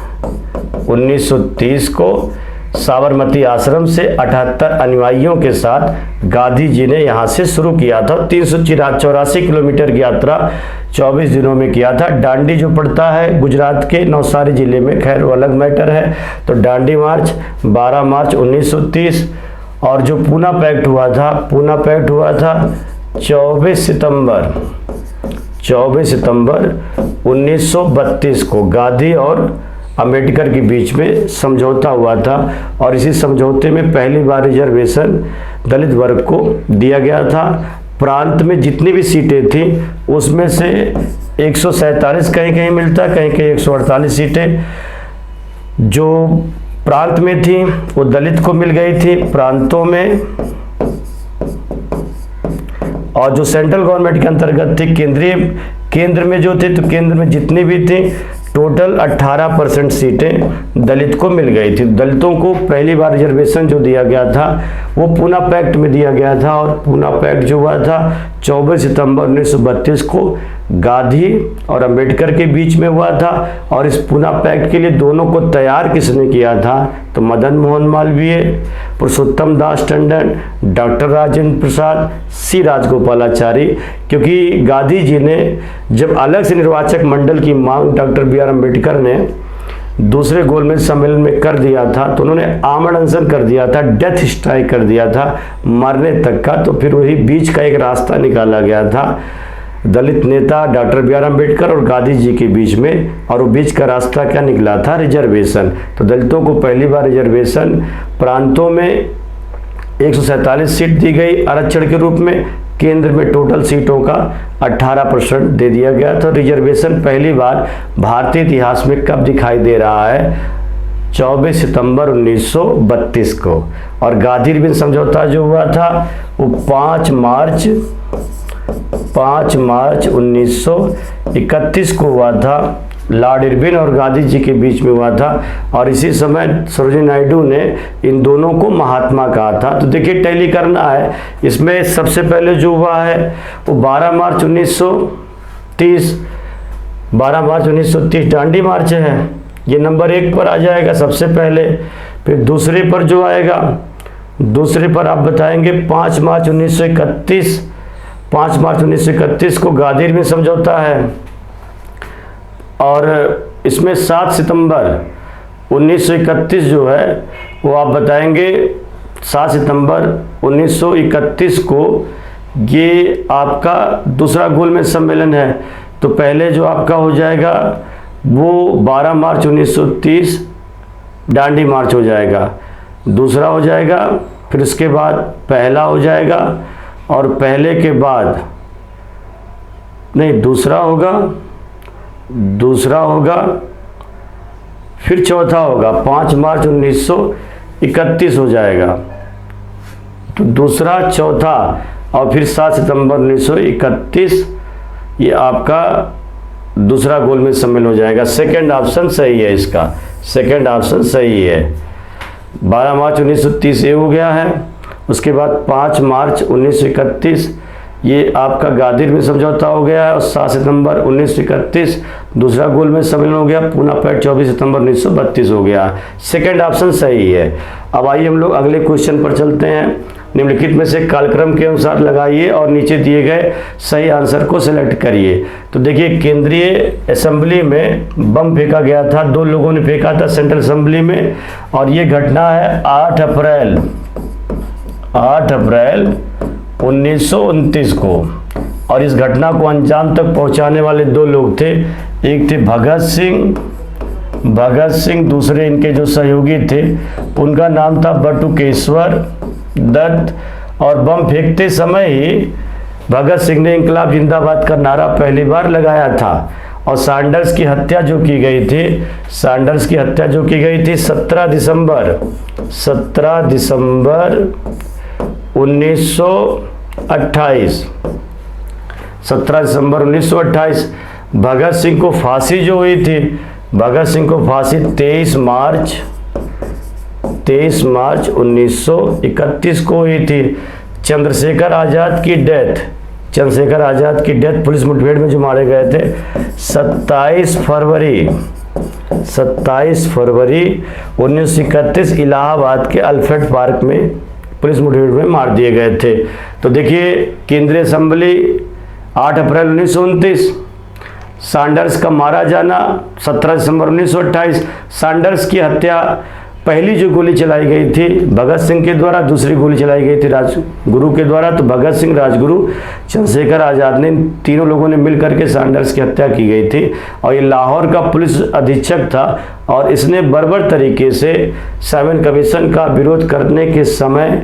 1930 को साबरमती आश्रम से 78 अनुयायियों के साथ गांधी जी ने यहाँ से शुरू किया था। 384 किलोमीटर की यात्रा 24 दिनों में किया था। दांडी जो पड़ता है गुजरात के नवसारी जिले में, खैर वो अलग मैटर है। तो दांडी मार्च 12 मार्च 1930 और जो पूना पैक्ट हुआ था, पूना पैक्ट हुआ था 24 सितंबर 1932 को गांधी और अंबेडकर के बीच में समझौता हुआ था और इसी समझौते में पहली बार रिजर्वेशन दलित वर्ग को दिया गया था। प्रांत में जितनी भी सीटें थी उसमें से 147 कहीं कहीं मिलता, कहीं कहीं 148 सीटें जो प्रांत में थी वो दलित को मिल गई थी प्रांतों में, और जो सेंट्रल गवर्नमेंट के अंतर्गत थी केंद्र में जो थे, तो केंद्र में जितनी भी थी टोटल 18% सीटें दलित को मिल गई थी। दलितों को पहली बार रिजर्वेशन जो दिया गया था वो पूना पैक्ट में दिया गया था और पूना पैक्ट जो हुआ था 24 सितंबर 1932 को गांधी और अंबेडकर के बीच में हुआ था। और इस पूना पैक्ट के लिए दोनों को तैयार किसने किया था, तो मदन मोहन मालवीय, पुरुषोत्तम दास टंडन, डॉक्टर राजेंद्र प्रसाद, सी राजगोपालाचारी। क्योंकि गांधी जी ने जब अलग से निर्वाचक मंडल की मांग डॉक्टर बी आर अम्बेडकर ने दूसरे गोलमेज सम्मेलन में कर दिया था, तो उन्होंने आमरण अनशन कर दिया था, डेथ स्ट्राइक कर दिया था मरने तक का। तो फिर वही बीच का एक रास्ता निकाला गया था दलित नेता डॉक्टर बी आर अम्बेडकर और गांधी जी के बीच में, और वो बीच का रास्ता क्या निकला था, रिजर्वेशन। तो दलितों को पहली बार रिजर्वेशन प्रांतों में 147 सीट दी गई आरक्षण के रूप में, केंद्र में टोटल सीटों का 18% दे दिया गया था। रिजर्वेशन पहली बार भारतीय इतिहास में कब दिखाई दे रहा है, 24 सितंबर 1932 को। और गांधी इरविन समझौता जो हुआ था वो 5 मार्च 1931 को हुआ था, लॉर्ड इरविन और गांधी जी के बीच में हुआ था। और इसी समय सरोजिनी नायडू ने इन दोनों को महात्मा कहा था। तो देखिए टैली करना है, इसमें सबसे पहले जो हुआ है वो 12 मार्च 1930 दांडी मार्च है, ये नंबर 1 पर आ जाएगा सबसे पहले। फिर दूसरे पर जो आएगा, दूसरे पर आप बताएंगे 5 मार्च 1931 को गांधी इरविन समझौता है। और इसमें 7 सितंबर 1931 जो है वो आप बताएंगे 7 सितंबर 1931 को ये आपका दूसरा गोलमेज सम्मेलन है। तो पहले जो आपका हो जाएगा वो 12 मार्च 1930 दांडी मार्च हो जाएगा, दूसरा हो जाएगा, फिर उसके बाद पहला हो जाएगा, और पहले के बाद नहीं दूसरा होगा, फिर चौथा होगा 5 मार्च 1931 हो जाएगा, तो दूसरा, चौथा, और फिर 7 सितंबर 1931 ये आपका दूसरा गोलमेज सम्मेलन हो जाएगा। सेकंड ऑप्शन सही है, इसका सेकंड ऑप्शन सही है। 12 मार्च 1930 ये हो गया है, उसके बाद 5 मार्च 1931 ये आपका गांधी इरविन समझौता हो गया है, और 7 सितंबर 1931 दूसरा गोलमेज सम्मेलन हो गया। पूना पैक्ट 24 सितंबर 1932 हो गया। सेकंड ऑप्शन सही है। अब आइए हम लोग अगले क्वेश्चन पर चलते हैं। निम्नलिखित में से कालक्रम के अनुसार लगाइए और नीचे दिए गए सही आंसर को सिलेक्ट करिए। तो देखिए केंद्रीय असेंबली में बम फेंका गया था, 2 लोगों ने फेंका था सेंट्रल असेंबली में, और ये घटना है 8 अप्रैल 1929 को। और इस घटना को अंजाम तक पहुंचाने वाले 2 लोग थे, एक थे भगत सिंह, दूसरे इनके जो सहयोगी थे उनका नाम था बटुकेश्वर दत्त। और बम फेंकते समय ही भगत सिंह ने इंकलाब जिंदाबाद का नारा पहली बार लगाया था। और सैंडर्स की हत्या जो की गई थी 17 दिसंबर 1928, 17 दिसंबर 1928। भगत सिंह को फांसी जो हुई थी, भगत सिंह को फांसी 23 मार्च 1931 को हुई थी। चंद्रशेखर आज़ाद की डेथ पुलिस मुठभेड़ में जो मारे गए थे 27 फरवरी 1931 इलाहाबाद के अल्फ्रेड पार्क में पुलिस मुठभेड़ में मार दिए गए थे। तो देखिए, केंद्रीय असेंबली 8 अप्रैल 1929, सैंडर्स का मारा जाना 17 दिसंबर 1928, सैंडर्स की हत्या, पहली जो गोली चलाई गई थी भगत सिंह के द्वारा, दूसरी गोली चलाई गई थी राजगुरु के द्वारा। तो भगत सिंह, राजगुरु, चंद्रशेखर आज़ाद ने, तीनों लोगों ने मिलकर के सैंडर्स की हत्या की गई थी। और ये लाहौर का पुलिस अधीक्षक था और इसने बर्बर तरीके से 7 कमीशन का विरोध करने के समय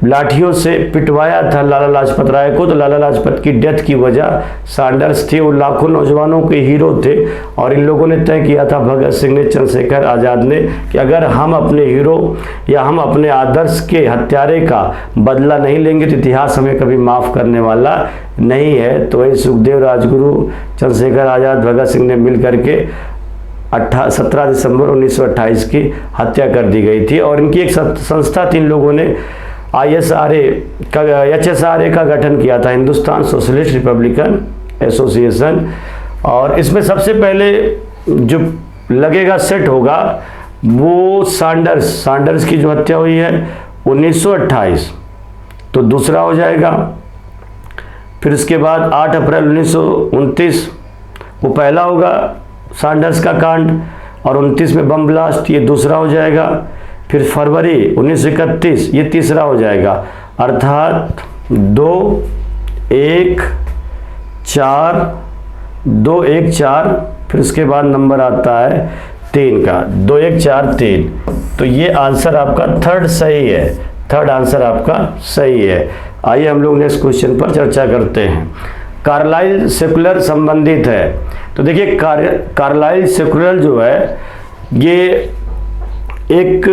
लाठियों से पिटवाया था लाला लाजपत राय को। तो लाला लाजपत की डेथ की वजह सैंडर्स थे। वो लाखों नौजवानों के हीरो थे और इन लोगों ने तय किया था, भगत सिंह ने, चंद्रशेखर आज़ाद ने, कि अगर हम अपने हीरो या हम अपने आदर्श के हत्यारे का बदला नहीं लेंगे तो इतिहास हमें कभी माफ़ करने वाला नहीं है। तो वही सुखदेव, राजगुरु, चंद्रशेखर आज़ाद, भगत सिंह ने मिल करके 17 दिसंबर 1928 की हत्या कर दी गई थी। और इनकी एक संस्था थी, इन लोगों ने HSRA का गठन किया था, हिंदुस्तान सोशलिस्ट रिपब्लिकन एसोसिएशन। और इसमें सबसे पहले जो लगेगा, सेट होगा, वो सैंडर्स की जो हत्या हुई है 1928, तो दूसरा हो जाएगा। फिर उसके बाद 8 अप्रैल 1929 वो पहला होगा सैंडर्स का कांड, और 29 में बम ब्लास्ट, ये दूसरा हो जाएगा। फिर फरवरी 1931 ये तीसरा हो जाएगा। अर्थात 2-1-4, फिर उसके बाद नंबर आता है 3 का, 2-1-4-3। तो ये आंसर आपका थर्ड सही है, थर्ड आंसर आपका सही है। आइए हम लोग नेक्स्ट क्वेश्चन पर चर्चा करते हैं। कार्लाइल सर्कुलर संबंधित है। तो देखिए, कार्लाइल सर्कुलर जो है, ये एक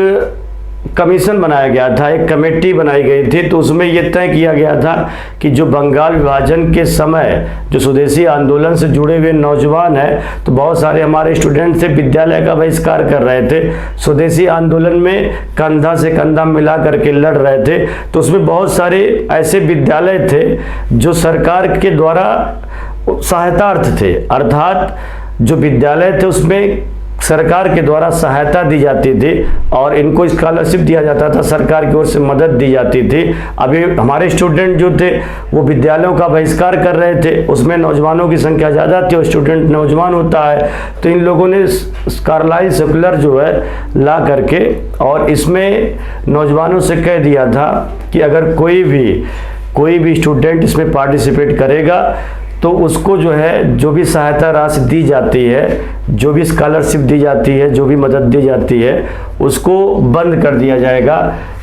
कमीशन बनाया गया था, एक कमेटी बनाई गई थी। तो उसमें यह तय किया गया था कि जो बंगाल विभाजन के समय जो स्वदेशी आंदोलन से जुड़े हुए नौजवान हैं, तो बहुत सारे हमारे स्टूडेंट थे, विद्यालय का बहिष्कार कर रहे थे, स्वदेशी आंदोलन में कंधा से कंधा मिला करके लड़ रहे थे। तो उसमें बहुत सारे ऐसे विद्यालय थे जो सरकार के द्वारा सहायतार्थ थे, अर्थात जो विद्यालय थे उसमें सरकार के द्वारा सहायता दी जाती थी और इनको स्कॉलरशिप दिया जाता था, सरकार की ओर से मदद दी जाती थी। अभी हमारे स्टूडेंट जो थे वो विद्यालयों का बहिष्कार कर रहे थे, उसमें नौजवानों की संख्या ज़्यादा थी और स्टूडेंट नौजवान होता है। तो इन लोगों ने कार्लाइल सर्कुलर जो है ला करके और इसमें नौजवानों से कह दिया था कि अगर कोई भी स्टूडेंट इसमें पार्टिसिपेट करेगा तो उसको जो है, जो भी सहायता राशि दी जाती है, जो भी स्कॉलरशिप दी जाती है, जो भी मदद दी जाती है, उसको बंद कर दिया जाएगा।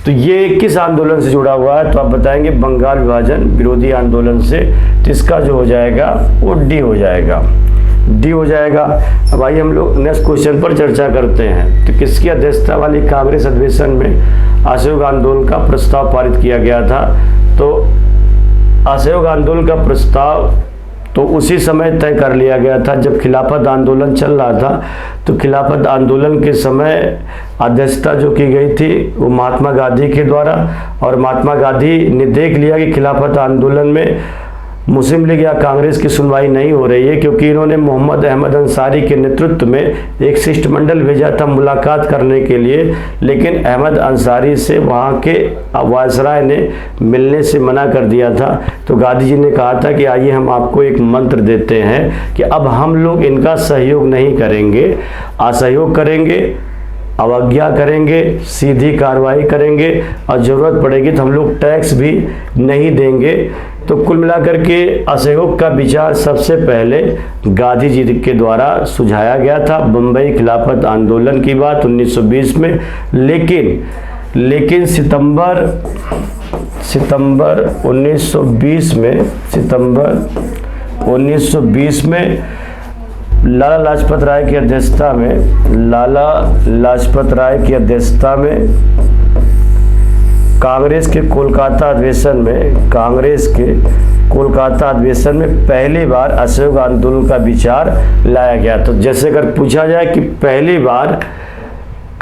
तो ये किस आंदोलन से जुड़ा हुआ है? तो आप बताएंगे बंगाल विभाजन विरोधी आंदोलन से। तो इसका जो हो जाएगा वो डी हो जाएगा, डी हो जाएगा। अब आइए हम लोग नेक्स्ट क्वेश्चन पर चर्चा करते हैं। तो किसकी अध्यक्षता वाली कांग्रेस अधिवेशन में असहयोग आंदोलन का प्रस्ताव पारित किया गया था? तो असहयोग आंदोलन का प्रस्ताव तो उसी समय तय कर लिया गया था जब खिलाफत आंदोलन चल रहा था। तो खिलाफत आंदोलन के समय अध्यक्षता जो की गई थी वो महात्मा गांधी के द्वारा, और महात्मा गांधी ने देख लिया कि खिलाफत आंदोलन में मुस्लिम लीग या कांग्रेस की सुनवाई नहीं हो रही है, क्योंकि इन्होंने मोहम्मद अहमद अंसारी के नेतृत्व में एक शिष्टमंडल भेजा था मुलाकात करने के लिए, लेकिन अहमद अंसारी से वहाँ के वायसराय ने मिलने से मना कर दिया था। तो गांधी जी ने कहा था कि आइए हम आपको एक मंत्र देते हैं कि अब हम लोग इनका सहयोग नहीं करेंगे, असहयोग करेंगे, अवज्ञा करेंगे, सीधी कार्रवाई करेंगे और ज़रूरत पड़ेगी तो हम लोग टैक्स भी नहीं देंगे। तो कुल मिलाकर के असहयोग का विचार सबसे पहले गांधी जी के द्वारा सुझाया गया था बम्बई खिलाफत आंदोलन की बात 1920 में। लेकिन सितंबर 1920 में लाला लाजपत राय की अध्यक्षता में कांग्रेस के कोलकाता अधिवेशन में पहली बार असहयोग आंदोलन का विचार लाया गया। तो जैसे अगर पूछा जाए कि पहली बार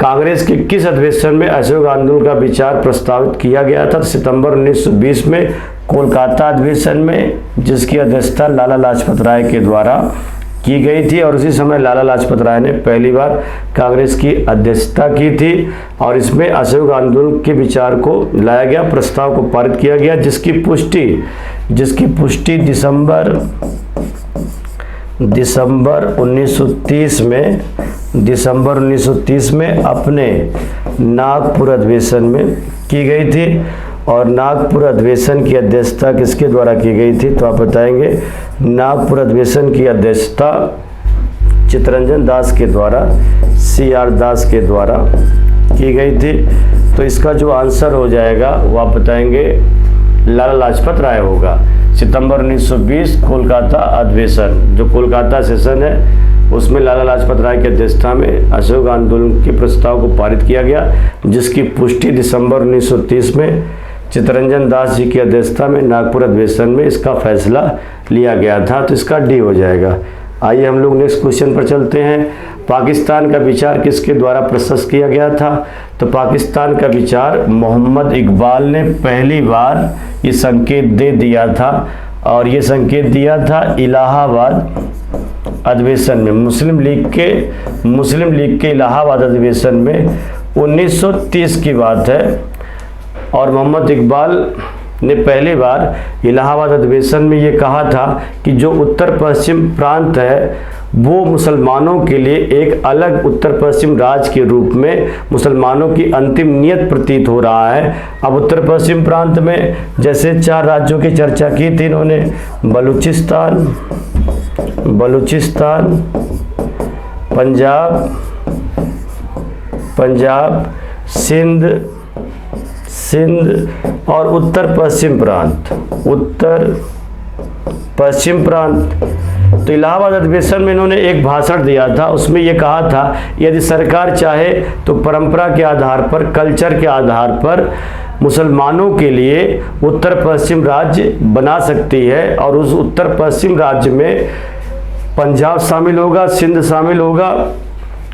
कांग्रेस के किस अधिवेशन में असहयोग आंदोलन का विचार प्रस्तावित किया गया था, सितंबर 1920 में कोलकाता अधिवेशन में, जिसकी अध्यक्षता लाला लाजपत राय के द्वारा की गई थी। और उसी समय लाला लाजपत राय ने पहली बार कांग्रेस की अध्यक्षता की थी और इसमें असहयोग आंदोलन के विचार को लाया गया, प्रस्ताव को पारित किया गया, जिसकी पुष्टि दिसंबर 1930 में अपने नागपुर अधिवेशन में की गई थी। और नागपुर अधिवेशन की अध्यक्षता किसके द्वारा की गई थी, तो आप बताएंगे नागपुर अधिवेशन की अध्यक्षता चित्तरंजन दास के द्वारा, CR दास के द्वारा की गई थी। तो इसका जो आंसर हो जाएगा वो आप बताएंगे लाला लाजपत राय होगा। सितंबर 1920 कोलकाता अधिवेशन, जो कोलकाता सेशन है, उसमें लाला लाजपत राय की अध्यक्षता में असहयोग आंदोलन के प्रस्ताव को पारित किया गया, जिसकी पुष्टि दिसंबर 1930 में चित्तरंजन दास जी की अध्यक्षता में नागपुर अधिवेशन में इसका फैसला लिया गया था। तो इसका डी हो जाएगा। आइए हम लोग नेक्स्ट क्वेश्चन पर चलते हैं। पाकिस्तान का विचार किसके द्वारा प्रशस्त किया गया था, तो पाकिस्तान का विचार मोहम्मद इकबाल ने पहली बार ये संकेत दे दिया था, और ये संकेत दिया था इलाहाबाद अधिवेशन में, मुस्लिम लीग के इलाहाबाद अधिवेशन में 1930 की बात है। और मोहम्मद इकबाल ने पहली बार इलाहाबाद अधिवेशन में ये कहा था कि जो उत्तर पश्चिम प्रांत है वो मुसलमानों के लिए एक अलग उत्तर पश्चिम राज्य के रूप में मुसलमानों की अंतिम नियत प्रतीत हो रहा है। अब उत्तर पश्चिम प्रांत में जैसे 4 राज्यों की चर्चा की थी इन्होंने, बलूचिस्तान, पंजाब, सिंध और उत्तर पश्चिम प्रांत। तो इलाहाबाद अधिवेशन में इन्होंने एक भाषण दिया था, उसमें ये कहा था यदि सरकार चाहे तो परंपरा के आधार पर, कल्चर के आधार पर मुसलमानों के लिए उत्तर पश्चिम राज्य बना सकती है, और उस उत्तर पश्चिम राज्य में पंजाब शामिल होगा, सिंध शामिल होगा,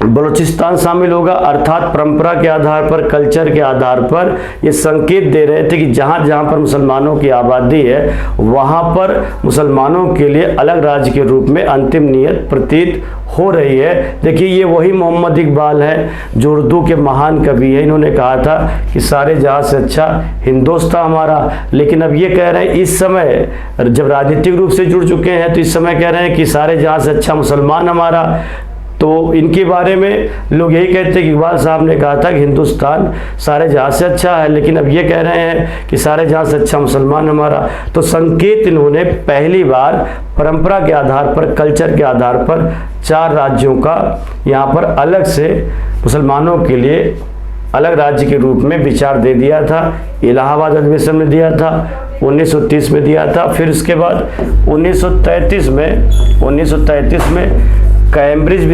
बलूचिस्तान शामिल होगा। अर्थात परंपरा के आधार पर, कल्चर के आधार पर ये संकेत दे रहे थे कि जहाँ जहाँ पर मुसलमानों की आबादी है वहाँ पर मुसलमानों के लिए अलग राज्य के रूप में अंतिम नियत प्रतीत हो रही है। देखिए ये वही मोहम्मद इकबाल है जो उर्दू के महान कवि है। इन्होंने कहा था कि सारे जहाँ से अच्छा हिंदुस्तान हमारा, लेकिन अब ये कह रहे हैं इस समय जब राजनीतिक रूप से जुड़ चुके हैं तो इस समय कह रहे हैं कि सारे जहाँ से अच्छा मुसलमान हमारा। तो इनके बारे में लोग यही कहते हैं कि इकबाल साहब ने कहा था कि हिंदुस्तान सारे जहाँ से अच्छा है, लेकिन अब ये कह रहे हैं कि सारे जहाँ से अच्छा मुसलमान हमारा। तो संकेत इन्होंने पहली बार परंपरा के आधार पर, कल्चर के आधार पर 4 राज्यों का यहाँ पर अलग से मुसलमानों के लिए अलग राज्य के रूप में विचार दे दिया था। इलाहाबाद अधिवेशन में दिया था, 1930 में दिया था। फिर उसके बाद 1933 में कैम्ब्रिज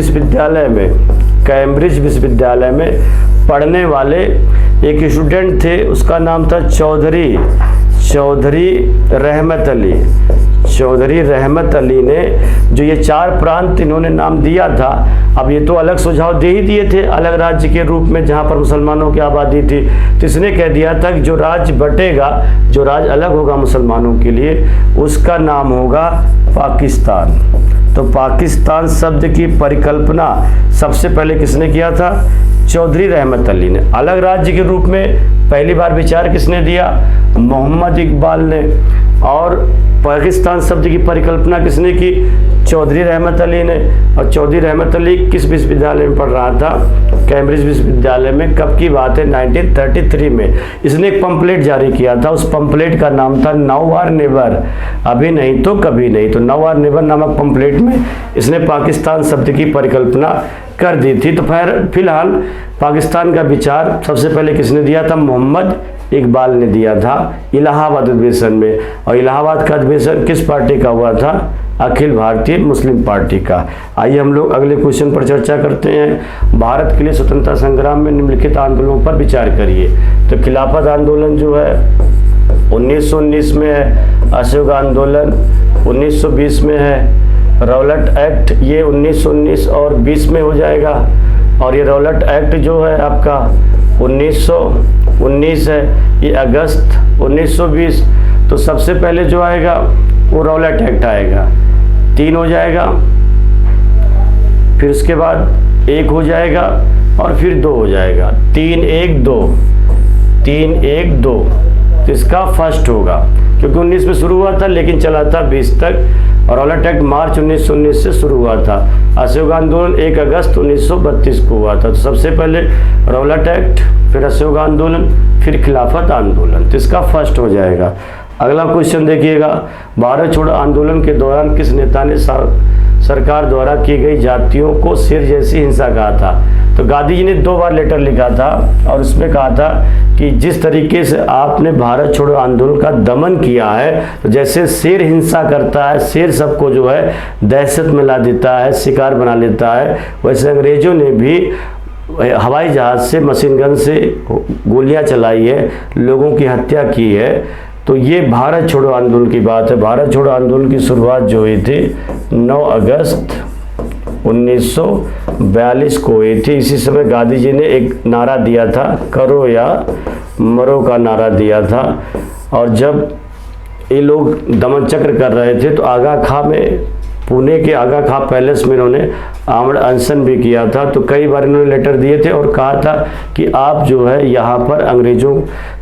विश्वविद्यालय में पढ़ने वाले एक स्टूडेंट थे, उसका नाम था चौधरी रहमत अली ने जो ये 4 प्रांत इन्होंने नाम दिया था। अब ये तो अलग सुझाव दे ही दिए थे अलग राज्य के रूप में जहाँ पर मुसलमानों की आबादी थी, तो इसने कह दिया था कि जो राज्य बटेगा, जो राज्य अलग होगा मुसलमानों के लिए, उसका नाम होगा पाकिस्तान। तो पाकिस्तान शब्द की परिकल्पना सबसे पहले किसने किया था? चौधरी रहमत अली ने। अलग राज्य के रूप में पहली बार विचार किसने दिया? मोहम्मद इकबाल ने। और पाकिस्तान शब्द की परिकल्पना किसने की? चौधरी रहमत अली ने। और चौधरी रहमत अली किस विश्वविद्यालय में पढ़ रहा था? कैम्ब्रिज विश्वविद्यालय में। कब की बात है? 1933 में। इसने एक पंपलेट जारी किया था, उस पंपलेट का नाम था नाउ और नेवर, अभी नहीं तो कभी नहीं। तो नाउ और नेवर नामक पंपलेट में इसने पाकिस्तान शब्द की परिकल्पना कर दी थी। तो फिलहाल पाकिस्तान का विचार सबसे पहले किसने दिया था? मोहम्मद इकबाल ने दिया था इलाहाबाद अधिवेशन में। और इलाहाबाद का अधिवेशन किस पार्टी का हुआ था? अखिल भारतीय मुस्लिम पार्टी का। आइए हम लोग अगले क्वेश्चन पर चर्चा करते हैं। भारत के लिए स्वतंत्रता संग्राम में निम्नलिखित आंदोलनों पर विचार करिए। तो खिलाफत आंदोलन जो है 1919 में है, अशोक आंदोलन 1920 में है, रौलट एक्ट ये 1919 और 20 में हो जाएगा, और ये रौलट एक्ट जो है आपका 1919 है, ये अगस्त 1920। तो सबसे पहले जो आएगा वो रौलट एक्ट आएगा, 3 हो जाएगा, फिर उसके बाद 1 हो जाएगा और फिर 2 हो जाएगा, 3 1 2, 3 1 2। तो इसका फर्स्ट होगा, क्योंकि 19 में शुरू हुआ था लेकिन चला था 20 तक, और रौलट एक्ट मार्च 1919 से शुरू हुआ था। अशोक आंदोलन 1 अगस्त 1932 को हुआ था। तो सबसे पहले रौलट एक्ट, फिर अशोक आंदोलन, फिर खिलाफत आंदोलन। तो इसका फर्स्ट हो जाएगा। अगला क्वेश्चन देखिएगा, भारत छोड़ो आंदोलन के दौरान किस नेता ने सरकार द्वारा की गई जातियों को सिर जैसी हिंसा कहा था? तो गांधी जी ने 2 बार लेटर लिखा था और उसमें कहा था कि जिस तरीके से आपने भारत छोड़ो आंदोलन का दमन किया है, तो जैसे शेर हिंसा करता है, शेर सबको जो है दहशत में ला देता है, शिकार बना लेता है, वैसे अंग्रेजों ने भी हवाई जहाज़ से, मशीन गन से गोलियां चलाई है, लोगों की हत्या की है। तो ये भारत छोड़ो आंदोलन की बात है। भारत छोड़ो आंदोलन की शुरुआत जो हुई थी 9 अगस्त 1942 को हुई थी। इसी समय गांधी जी ने एक नारा दिया था, करो या मरो का नारा दिया था। और जब ये लोग दमन चक्र कर रहे थे तो आगा खां में, पुणे के आगा खां पैलेस में इन्होंने आमरण अनशन भी किया था। तो कई बार इन्होंने लेटर दिए थे और कहा था कि आप जो है यहाँ पर अंग्रेज़ों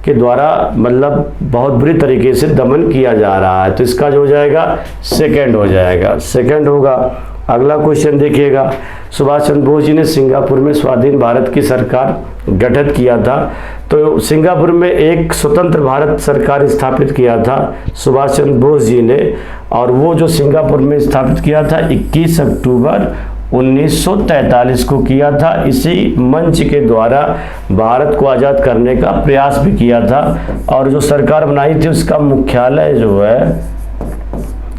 के द्वारा मतलब बहुत बुरी तरीके से दमन किया जा रहा है। तो इसका जो हो जाएगा सेकंड हो जाएगा, सेकंड होगा। अगला क्वेश्चन देखिएगा, सुभाष चंद्र बोस जी ने सिंगापुर में स्वाधीन भारत की सरकार गठित किया था। तो सिंगापुर में एक स्वतंत्र भारत सरकार स्थापित किया था सुभाष चंद्र बोस जी ने, और वो जो सिंगापुर में स्थापित किया था 21 अक्टूबर 1943 को किया था। इसी मंच के द्वारा भारत को आज़ाद करने का प्रयास भी किया था, और जो सरकार बनाई थी उसका मुख्यालय जो है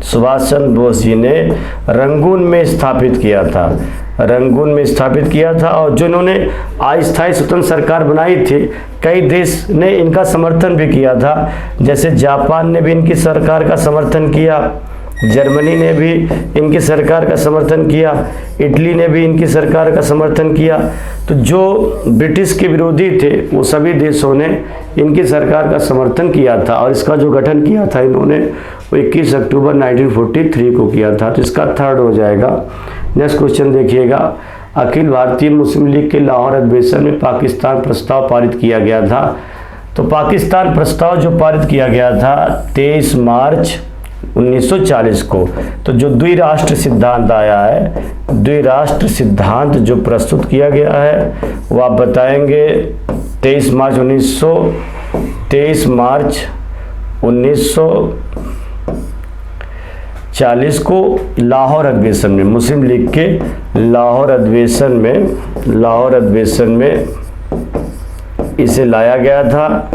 सुभाष चंद्र बोस जी ने रंगून में स्थापित किया था, रंगून में स्थापित किया था। और जो इन्होंने अस्थायी स्वतंत्र सरकार बनाई थी, कई देश ने इनका समर्थन भी किया था, जैसे जापान ने भी इनकी सरकार का समर्थन किया, जर्मनी ने भी इनकी सरकार का समर्थन किया, इटली ने भी इनकी सरकार का समर्थन किया। तो जो ब्रिटिश के विरोधी थे वो सभी देशों ने इनकी सरकार का समर्थन किया था, और इसका जो गठन किया था इन्होंने वो 21 अक्टूबर 1943 को किया था। तो इसका थर्ड हो जाएगा। नेक्स्ट क्वेश्चन देखिएगा, अखिल भारतीय मुस्लिम लीग के लाहौर अधिवेशन में पाकिस्तान प्रस्ताव पारित किया गया था। तो पाकिस्तान प्रस्ताव जो पारित किया गया था 23 मार्च 1940 को। तो जो द्विराष्ट्र सिद्धांत आया है, द्विराष्ट्र सिद्धांत जो प्रस्तुत किया गया है वो आप बताएंगे 23 मार्च 1940 को लाहौर अधिवेशन में, मुस्लिम लीग के लाहौर अधिवेशन में इसे लाया गया था,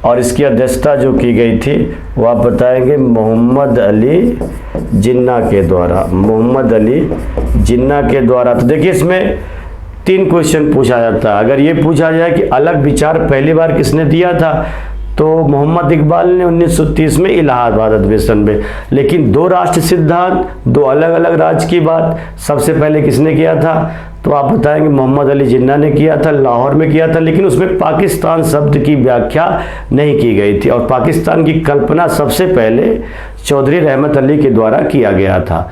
और इसकी अध्यक्षता जो की गई थी वो आप बताएंगे मोहम्मद अली जिन्ना के द्वारा, मोहम्मद अली जिन्ना के द्वारा। तो देखिए इसमें 3 क्वेश्चन पूछा जाता है। अगर ये पूछा जाए कि अलग विचार पहली बार किसने दिया था, तो मोहम्मद इकबाल ने 1930 में इलाहाबाद अधिवेशन में। लेकिन 2 राष्ट्र सिद्धांत, 2 अलग अलग राज्य की बात सबसे पहले किसने किया था, तो आप बताएंगे मोहम्मद अली जिन्ना ने किया था, लाहौर में किया था। लेकिन उसमें पाकिस्तान शब्द की व्याख्या नहीं की गई थी, और पाकिस्तान की कल्पना सबसे पहले चौधरी रहमत अली के द्वारा किया गया था।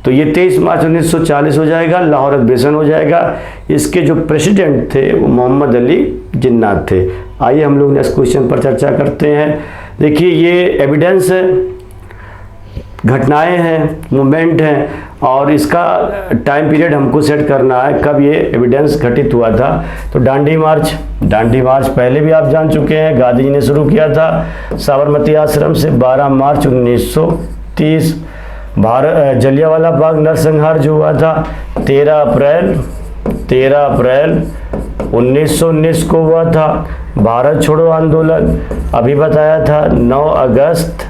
तो ये 23 मार्च 1940 हो जाएगा, लाहौर अधिवेशन हो जाएगा। इसके जो प्रेसिडेंट थे वो मोहम्मद अली जिन्ना थे। आइए हम लोग नेक्स्ट क्वेश्चन पर चर्चा करते हैं। देखिए ये एविडेंस है, घटनाएं हैं, मूवमेंट हैं, और इसका टाइम पीरियड हमको सेट करना है कब ये एविडेंस घटित हुआ था। तो दांडी मार्च पहले भी आप जान चुके हैं, गांधी जी ने शुरू किया था साबरमती आश्रम से 12 मार्च 1930। जलियांवाला बाग नरसंहार जो हुआ था 13 अप्रैल 1919 को हुआ था। भारत छोड़ो आंदोलन अभी बताया था 9 अगस्त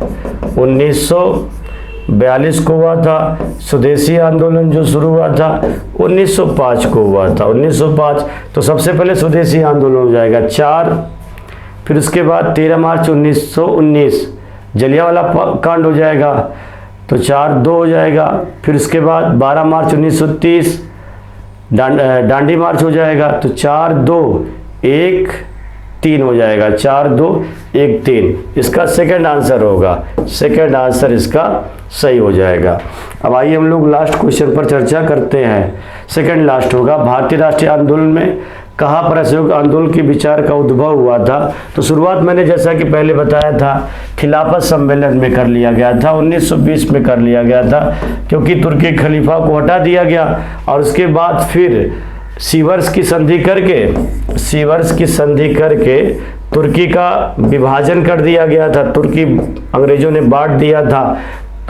42 को हुआ था। स्वदेशी आंदोलन जो शुरू हुआ था 1905 को हुआ था, 1905। तो सबसे पहले स्वदेशी आंदोलन हो जाएगा 4। फिर उसके बाद 13 मार्च 1919 जलियांवाला कांड हो जाएगा, तो 4-2 हो जाएगा। फिर उसके बाद 12 मार्च 1930 डांडी मार्च हो जाएगा, तो 4-2-1-3 हो जाएगा, 4-2-1-3 इसका सेकंड आंसर होगा, सेकंड आंसर इसका सही हो जाएगा। अब आइए हम लोग लास्ट क्वेश्चन पर चर्चा करते हैं। सेकंड लास्ट होगा, भारतीय राष्ट्रीय आंदोलन में कहाँ पर असहयोग आंदोलन के विचार का उद्भव हुआ था? तो शुरुआत मैंने जैसा कि पहले बताया था खिलाफत सम्मेलन में कर लिया गया था, 1920 में कर लिया गया था, क्योंकि तुर्की खलीफा को हटा दिया गया और उसके बाद फिर सीवर्स की संधि करके तुर्की का विभाजन कर दिया गया था, तुर्की अंग्रेजों ने बांट दिया था।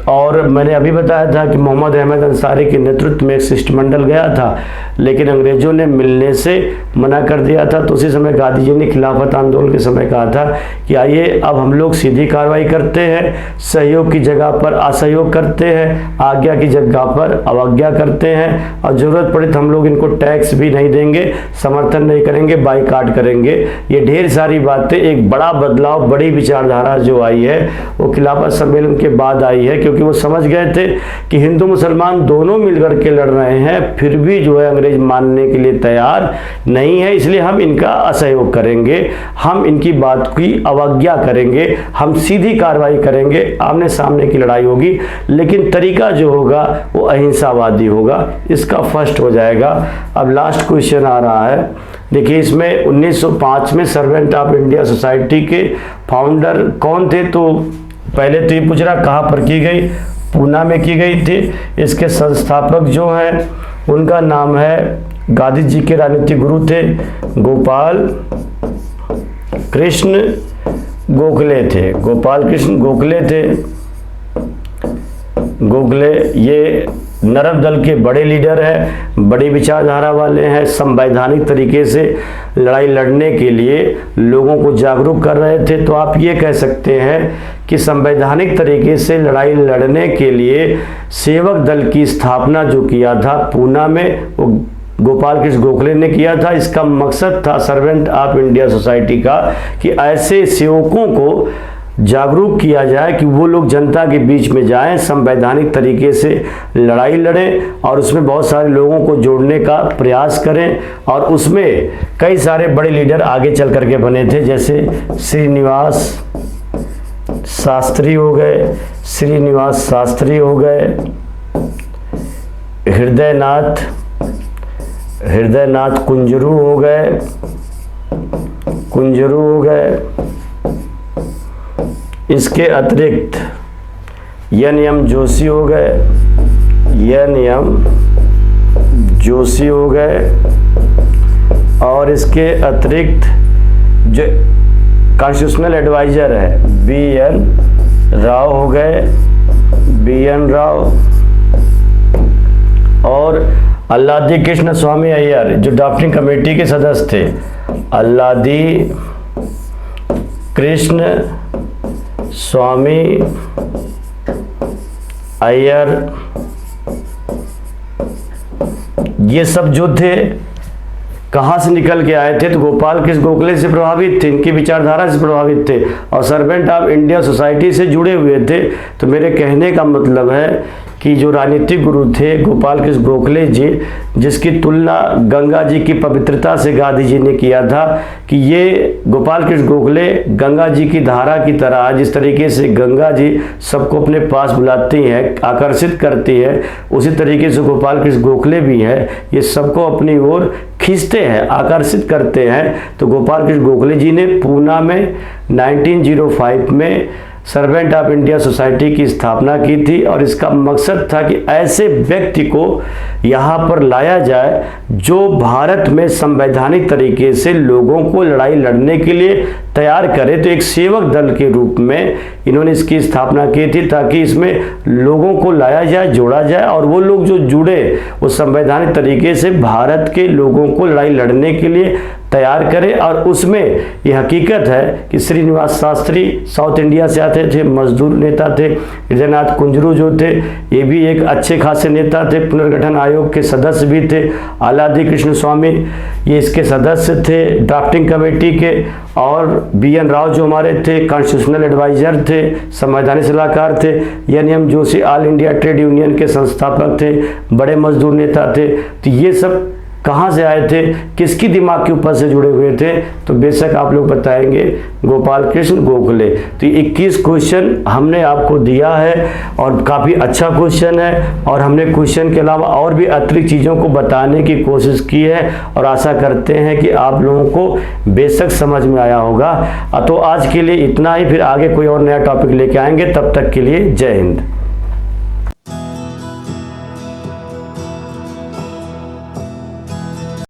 और मैंने अभी बताया था कि मोहम्मद अहमद अंसारी के नेतृत्व में एक शिष्टमंडल गया था, लेकिन अंग्रेजों ने मिलने से मना कर दिया था। तो उसी समय गांधी जी ने खिलाफत आंदोलन के समय कहा था कि आइए अब हम लोग सीधी कार्रवाई करते हैं, सहयोग की जगह पर असहयोग करते हैं, आज्ञा की जगह पर अवज्ञा करते हैं, और ज़रूरत पड़े तो हम लोग इनको टैक्स भी नहीं देंगे, समर्थन नहीं करेंगे, बाइकाट करेंगे। ये ढेर सारी बातें, एक बड़ा बदलाव, बड़ी विचारधारा जो आई है वो खिलाफत सम्मेलन के बाद आई है, क्योंकि वो समझ गए थे कि हिंदू मुसलमान दोनों मिलकर के लड़ रहे हैं, फिर भी जो है अंग्रेज मानने के लिए तैयार नहीं है, इसलिए हम इनका असहयोग करेंगे, हम इनकी बात की अवज्ञा करेंगे, हम सीधी कार्रवाई करेंगे, आमने सामने की लड़ाई होगी, लेकिन तरीका जो होगा वो अहिंसावादी होगा। इसका फर्स्ट हो जाएगा। अब लास्ट क्वेश्चन आ रहा है, देखिए इसमें 1905 में सर्वेंट ऑफ इंडिया सोसाइटी के फाउंडर कौन थे? तो पहले तो ये पूछ रहा कहाँ पर की गई, पूना में की गई थी। इसके संस्थापक जो हैं उनका नाम है, गांधी जी के राजनीतिक गुरु थे, गोपाल कृष्ण गोखले थे, गोपाल कृष्ण गोखले थे। गोखले ये नरम दल के बड़े लीडर हैं, बड़ी विचारधारा वाले हैं, संवैधानिक तरीके से लड़ाई लड़ने के लिए लोगों को जागरूक कर रहे थे। तो आप ये कह सकते हैं कि संवैधानिक तरीके से लड़ाई लड़ने के लिए सेवक दल की स्थापना जो किया था पूना में, वो गोपाल कृष्ण गोखले ने किया था। इसका मकसद था सर्वेंट ऑफ इंडिया सोसाइटी का कि ऐसे सेवकों को जागरूक किया जाए कि वो लोग जनता के बीच में जाएं, संवैधानिक तरीके से लड़ाई लड़ें और उसमें बहुत सारे लोगों को जोड़ने का प्रयास करें। और उसमें कई सारे बड़े लीडर आगे चल करके बने थे, जैसे श्रीनिवास शास्त्री हो गए, हृदयनाथ कुंजरू हो गए। इसके अतिरिक्त एन.एम. जोशी हो गए, और इसके अतिरिक्त जो कॉन्स्टिट्यूशनल एडवाइजर है बी.एन. राव, और अल्लादी कृष्ण स्वामी अय्यर जो ड्राफ्टिंग कमेटी के सदस्य थे, अल्लादी कृष्ण स्वामी अय्यर, ये सब जो थे कहाँ से निकल के आए थे? तो गोपाल कृष्ण गोखले से प्रभावित थे, इनकी विचारधारा से प्रभावित थे और सर्वेंट ऑफ इंडिया सोसाइटी से जुड़े हुए थे। तो मेरे कहने का मतलब है कि जो राजनीतिक गुरु थे गोपाल कृष्ण गोखले जी, जिसकी तुलना गंगा जी की पवित्रता से गांधी जी ने किया था कि ये गोपाल कृष्ण गोखले गंगा जी की धारा की तरह, जिस तरीके से गंगा जी सबको अपने पास बुलाती हैं, आकर्षित करती है, उसी तरीके से गोपाल कृष्ण गोखले भी हैं, ये सबको अपनी ओर खींचते हैं, आकर्षित करते हैं। तो गोपाल कृष्ण गोखले जी ने पूना में 1905 में सर्वेंट ऑफ इंडिया सोसाइटी की स्थापना की थी और इसका मकसद था कि ऐसे व्यक्ति को यहाँ पर लाया जाए जो भारत में संवैधानिक तरीके से लोगों को लड़ाई लड़ने के लिए तैयार करे। तो एक सेवक दल के रूप में इन्होंने इसकी स्थापना की थी ताकि इसमें लोगों को लाया जाए, जोड़ा जाए और वो लोग जो जुड़े वो संवैधानिक तरीके से भारत के लोगों को लड़ाई लड़ने के लिए तैयार करें। और उसमें ये हकीकत है कि श्रीनिवास शास्त्री साउथ इंडिया से आते थे, मजदूर नेता थे। हृदयनाथ कुंजरू जो थे ये भी एक अच्छे खासे नेता थे, पुनर्गठन आयोग के सदस्य भी थे। आलादी कृष्ण स्वामी ये इसके सदस्य थे ड्राफ्टिंग कमेटी के। और BN राव जो हमारे थे कॉन्स्टिट्यूशनल एडवाइजर थे, संवैधानिक सलाहकार थे। NM Joshi all India trade union के संस्थापक थे, बड़े मजदूर नेता थे। तो ये सब कहाँ से आए थे, किसकी दिमाग के ऊपर से जुड़े हुए थे, तो बेशक आप लोग बताएंगे गोपाल कृष्ण गोखले। तो 21 क्वेश्चन हमने आपको दिया है और काफ़ी अच्छा क्वेश्चन है, और हमने क्वेश्चन के अलावा और भी अतिरिक्त चीज़ों को बताने की कोशिश की है, और आशा करते हैं कि आप लोगों को बेशक समझ में आया होगा। तो आज के लिए इतना ही, फिर आगे कोई और नया टॉपिक लेके आएंगे। तब तक के लिए जय हिंद।